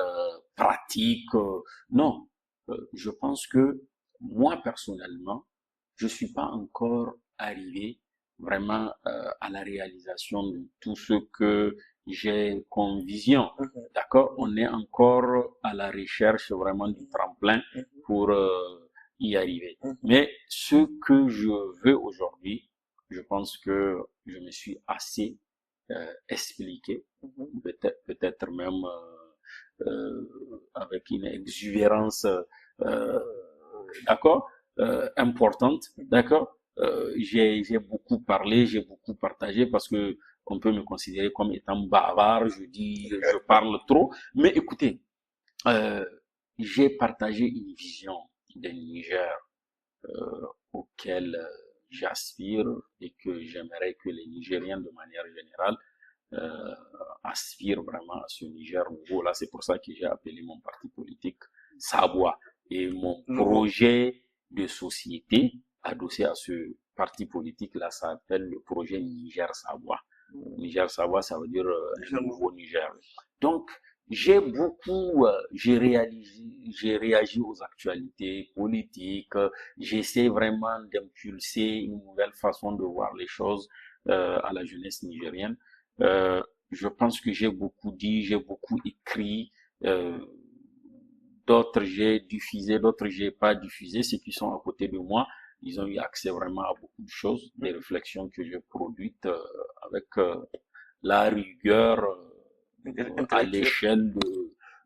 pratique. Non, je pense que moi personnellement, je suis pas encore arrivé vraiment à la réalisation de tout ce que j'ai comme vision. D'accord? On est encore à la recherche vraiment du tremplin pour y arriver. Mais ce que je veux aujourd'hui, je pense que je me suis assez expliqué, peut-être même avec une exubérance d'accord, importante, d'accord. J'ai beaucoup parlé, j'ai beaucoup partagé parce que on peut me considérer comme étant bavard, je dis, je parle trop. Mais écoutez, j'ai partagé une vision d'un Niger auquel j'aspire et que j'aimerais que les Nigériens de manière générale aspirent vraiment à ce Niger nouveau. Là, c'est pour ça que j'ai appelé mon parti politique Sabwa. Et mon projet de société adossé à ce parti politique-là s'appelle le projet Niger Sabwa. Niger Sabwa, ça veut dire un nouveau Niger. Donc, j'ai réagi aux actualités politiques. J'essaie vraiment d'impulser une nouvelle façon de voir les choses à la jeunesse nigérienne. Je pense que j'ai beaucoup dit, j'ai beaucoup écrit. D'autres j'ai diffusé, d'autres j'ai pas diffusé. Ceux qui sont à côté de moi, ils ont eu accès vraiment à beaucoup de choses, des réflexions que j'ai produites avec la rigueur à l'échelle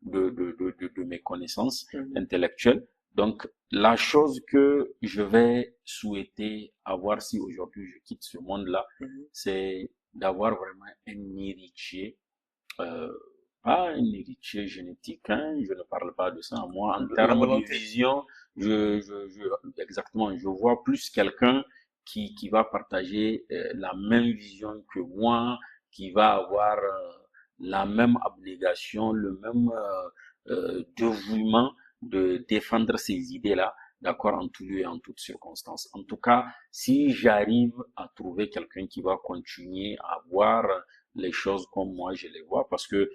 de mes connaissances intellectuelles. Donc, la chose que je vais souhaiter avoir si aujourd'hui je quitte ce monde-là, c'est d'avoir vraiment un héritier, pas un héritier génétique, hein, je ne parle pas de ça. Moi, en termes de vision, exactement, je vois plus quelqu'un qui va partager la même vision que moi, qui va avoir la même abnégation, le même dévouement de défendre ces idées-là, d'accord, en tout lieu et en toutes circonstances. En tout cas, si j'arrive à trouver quelqu'un qui va continuer à voir les choses comme moi je les vois, parce que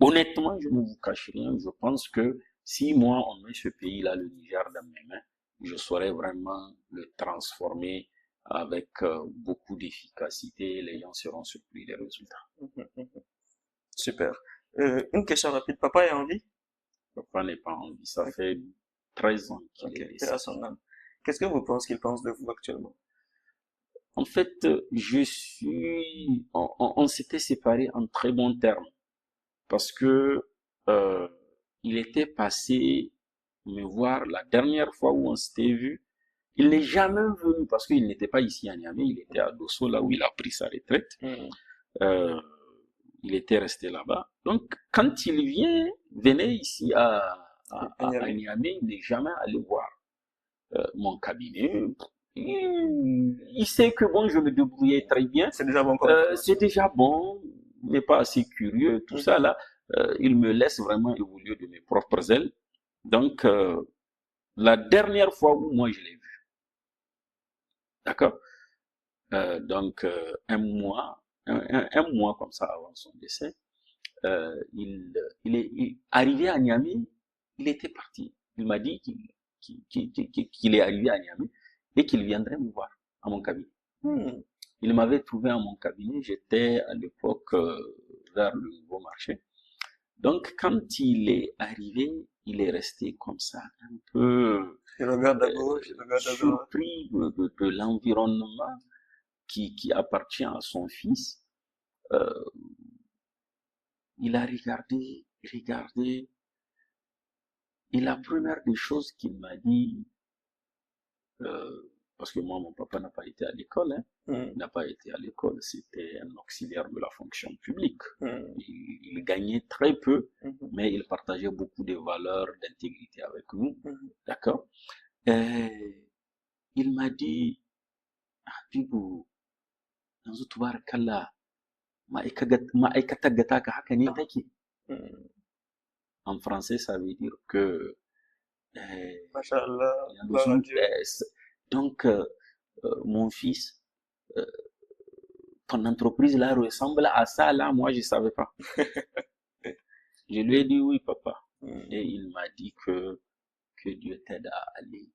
honnêtement, je ne vous cache rien, je pense que si moi on met ce pays-là, le Niger, dans mes mains, je saurais vraiment le transformer avec beaucoup d'efficacité, les gens seront surpris des résultats. Super. Une question rapide. Papa est en vie? Papa n'est pas en vie, ça fait 13 ans qu'il est décédé. À son âme. Qu'est-ce que vous pensez qu'il pense de vous actuellement? En fait, on s'était séparés en très bons termes parce que il était passé me voir la dernière fois où on s'était vu. Il n'est jamais venu parce qu'il n'était pas ici à Niamey, il était à Dosso, là où il a pris sa retraite. Il était resté là-bas. Donc, quand il venait ici à Niamey, il n'est jamais allé voir mon cabinet. Il sait que bon, je me débrouillais très bien. C'est déjà bon. C'est déjà bon, il n'est pas assez curieux, tout ça là. Il me laisse vraiment évoluer de mes propres ailes. Donc, la dernière fois où moi je l'ai vu, d'accord, Un mois comme ça avant son décès, il est arrivé à Niamey, il était parti. Il m'a dit qu'il est arrivé à Niamey et qu'il viendrait me voir à mon cabinet. Hmm. Il m'avait trouvé à mon cabinet, j'étais à l'époque vers le Nouveau Marché. Donc quand il est arrivé, il est resté comme ça, un peu Il regarde à gauche, il regarde à droite. surpris de l'environnement qui appartient à son fils. Euh, il a regardé, et la première des choses qu'il m'a dit, parce que moi, mon papa n'a pas été à l'école, hein, Hmm. il n'a pas été à l'école, c'était un auxiliaire de la fonction publique. Hmm. Il gagnait très peu, Mhm. mais il partageait beaucoup de valeurs d'intégrité avec nous, Mhm. d'accord? Et il m'a dit, Habibou, yanzu tubarakalla, ma'aikatar ga taka haka ne take? Hmm. En français, ça veut dire que Masha'Allah, gloire à yanzu, Dieu. donc, mon fils, euh, ton entreprise là ressemble à ça là, moi je savais pas. Je lui ai dit oui, papa. Hmm. Et il m'a dit que Dieu t'aide à aller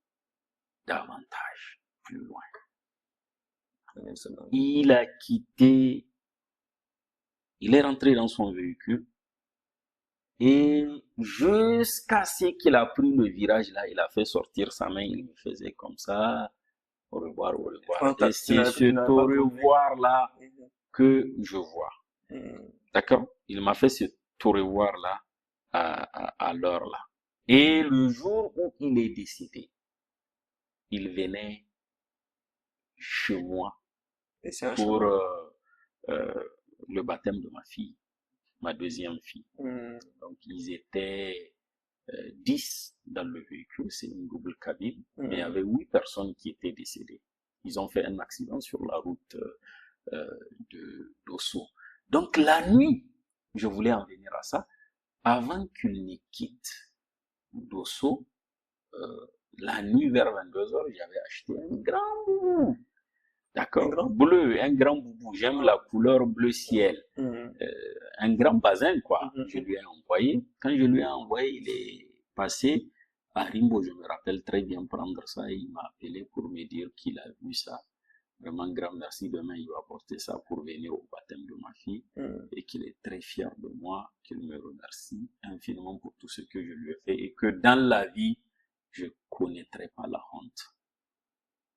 davantage plus loin. Amen, salam. Il a quitté, il est rentré dans son véhicule et jusqu'à ce qu'il a pris le virage là, il a fait sortir sa main, il me faisait comme ça, au revoir, au revoir. Et c'est Tu ce n'avais au pas tourné. revoir là Mhm. que je vois. Hmm. D'accord? Il m'a fait ce au revoir là à l'heure là. Et le jour où il est décédé, il venait chez moi Et c'est un pour chemin. euh, le baptême de ma fille, ma deuxième fille. Hmm. Donc ils étaient 10 dans le véhicule, c'est une double cabine, mais il y Hmm. avait 8 personnes qui étaient décédées. Ils ont fait un accident sur la route d'Osso. Donc la nuit, je voulais en venir à ça, avant qu'il ne quitte d'Osso, euh, la nuit vers 22 heures, j'avais acheté un grand boubou. Un D'accord? grand? Bleu, un grand boubou. J'aime la couleur bleu ciel. Hmm. Un grand bazin, quoi. Je Mhm. lui ai envoyé. Quand je lui ai envoyé, il est passé à Rimbo. Je me rappelle très bien prendre ça. Et il m'a appelé pour me dire qu'il a vu ça. Vraiment, grand merci. Demain, il va porter ça pour venir au baptême de ma fille. Hmm. Et qu'il est très fier de moi, qu'il me remercie infiniment pour tout ce que je lui ai fait. Et que dans la vie, je connaîtrai pas la honte.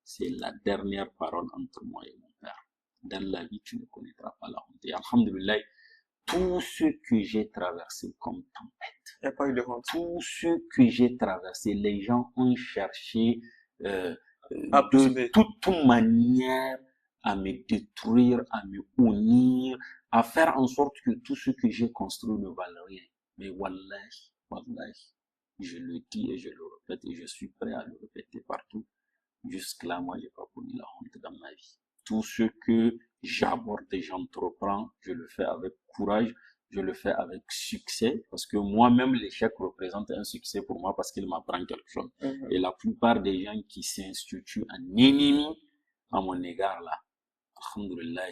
C'est la dernière parole entre moi et mon père. Dans la vie, tu ne connaîtras pas la honte. Et alhamdulillah, tout ce que j'ai traversé comme tempête, Il n'y a pas eu de honte. tout ce que j'ai traversé, les gens ont cherché A plus B. de toute manière à me détruire, à me unir, à faire en sorte que tout ce que j'ai construit ne vale rien. Mais wallahi, wallahi, je le dis et je le répète et je suis prêt à le répéter partout. Jusque-là, moi, j'ai pas connu la honte dans ma vie. Tout ce que j'aborde et j'entreprends, je le fais avec courage, je le fais avec succès, parce que moi-même, l'échec représente un succès pour moi parce qu'il m'apprend quelque chose. Mhm. Et la plupart des gens qui s'instituent en ennemi à mon égard là, alhamdulillah,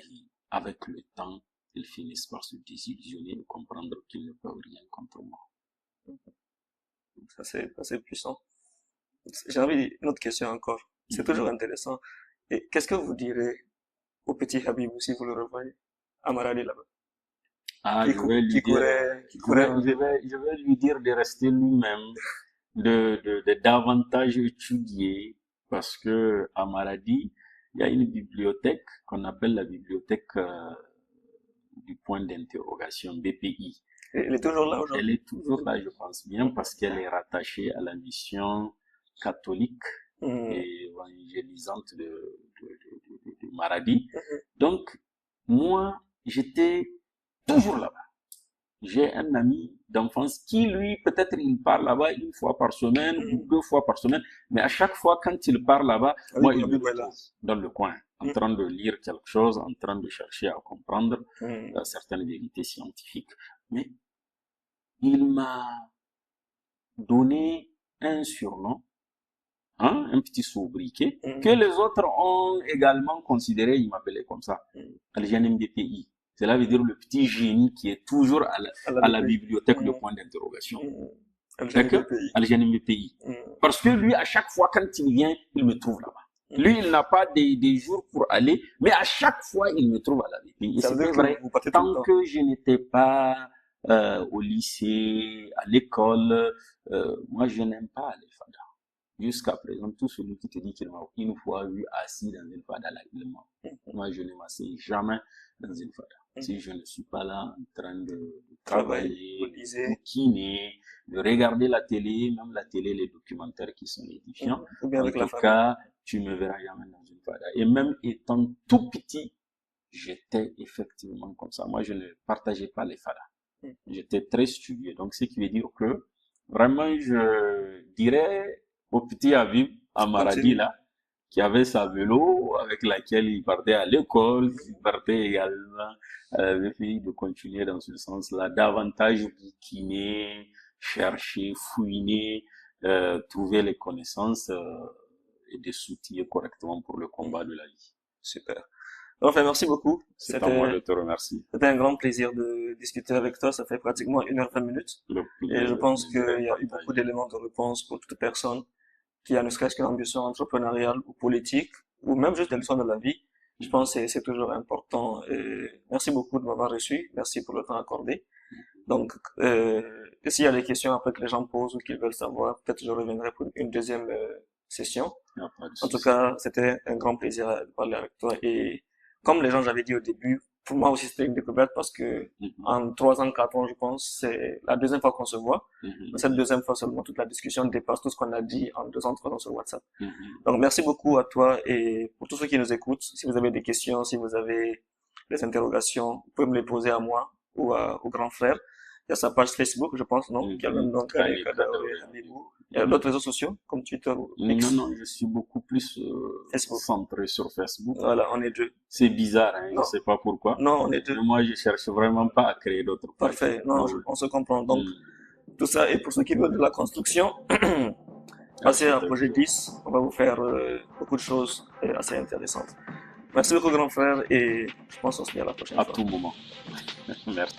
avec le temps, ils finissent par se désillusionner et comprendre qu'ils ne peuvent rien contre moi. Ça, c'est puissant. J'ai envie une autre question encore. C'est toujours intéressant. Et qu'est-ce que vous direz au petit Habibou si vous le revoyez à Maradi là-bas? Ah, je vais lui Qui dire, courait, qui courait. je vais lui dire de rester lui-même, de davantage étudier, parce que à Maradi, il y a une bibliothèque qu'on appelle la bibliothèque du point d'interrogation, BPI. Il est toujours là Elle aujourd'hui. est toujours là, je pense bien, parce qu'elle est rattachée à la mission catholique Mhm. et évangélisante de Maradi. Mhm. Donc, moi, j'étais toujours là-bas. J'ai un ami d'enfance qui, lui, peut-être il part là-bas une fois par semaine ou Mhm. 2 fois par semaine, mais à chaque fois, quand il part là-bas, moi, il me Habibou est là. retrouve dans le coin, en Mhm. train de lire quelque chose, en train de chercher à comprendre Mhm. certaines vérités scientifiques. Mais il m'a donné un surnom hein, un petit sobriquet, que les autres ont également considéré, ils m'appelaient comme ça, Algène MDPI. Cela veut dire le petit génie qui est toujours à la bibliothèque de point d'interrogation. D'accord? Algène MDPI. Parce que lui, à chaque fois, quand il vient, il me trouve là-bas. Lui, il n'a pas des jours pour aller, mais à chaque fois, il me trouve à la BPI. Et c'est vrai, tant que je n'étais pas au lycée, à l'école, moi, je n'aime pas les fadas. Jusqu'à présent, tout celui qui te dit qu'il m'a une fois vu assis dans une fada, là, il ment. Moi, je ne m'assieds jamais dans une fada. Si je ne suis pas là en train de travailler, de bouquiner, de regarder la télé, même la télé, les documentaires qui sont édifiants, en tout cas, tu me verras jamais dans une fada. Et même étant tout petit, j'étais effectivement comme ça. Moi, je ne partageais pas les fadas. J'étais très studieux. Donc, ce qui veut dire que, vraiment, je dirais au petit Habib, à Maradi, là, qui avait sa vélo, avec laquelle il partait à l'école, il partait également avec lui de continuer dans ce sens-là, davantage bouquiner, chercher, fouiner, trouver les connaissances et de s'outiller correctement pour le combat de la vie. Super. Enfin, merci beaucoup. C'est à moi de te remercier. C'était un grand plaisir de discuter avec toi. Ça fait pratiquement 1h20 minutes. Et je pense qu'il y a eu beaucoup d'éléments de réponse pour toute personne qui a ne serait-ce qu'une ambition entrepreneuriale ou politique, ou même juste des leçons de la vie. Je pense que c'est toujours important. Et merci beaucoup de m'avoir reçu. Merci pour le temps accordé. Donc, s'il y a des questions après que les gens posent ou qu'ils veulent savoir, peut-être je reviendrai pour une deuxième session. En tout cas, c'était un grand plaisir de parler avec toi. Et comme les gens j'avais dit au début, pour moi aussi c'était une découverte parce que en 3 ans, 4 ans, je pense, c'est la deuxième fois qu'on se voit. Mais cette deuxième fois seulement, toute la discussion dépasse tout ce qu'on a dit en 2 ans, 3 ans sur WhatsApp. Donc merci beaucoup à toi et pour tous ceux qui nous écoutent. Si vous avez des questions, si vous avez des interrogations, vous pouvez me les poser à moi ou au grand frère. Il y a sa page Facebook, je pense, non? Qui a le même nom il y a d'autres réseaux sociaux, comme Twitter ou X. Non, je suis beaucoup plus centré sur Facebook. Voilà, on est deux. C'est bizarre, hein, je ne sais pas pourquoi. Non, on est deux. Mais moi, je cherche vraiment pas à créer d'autres pages. Parfait, non, on se comprend. Donc, tout ça, et pour ceux qui veulent de la construction, passez à Projet 10, on va vous faire beaucoup de choses assez intéressantes. Merci beaucoup, grand frère, et je pense qu'on se dit à la prochaine fois. À tout moment. Merci.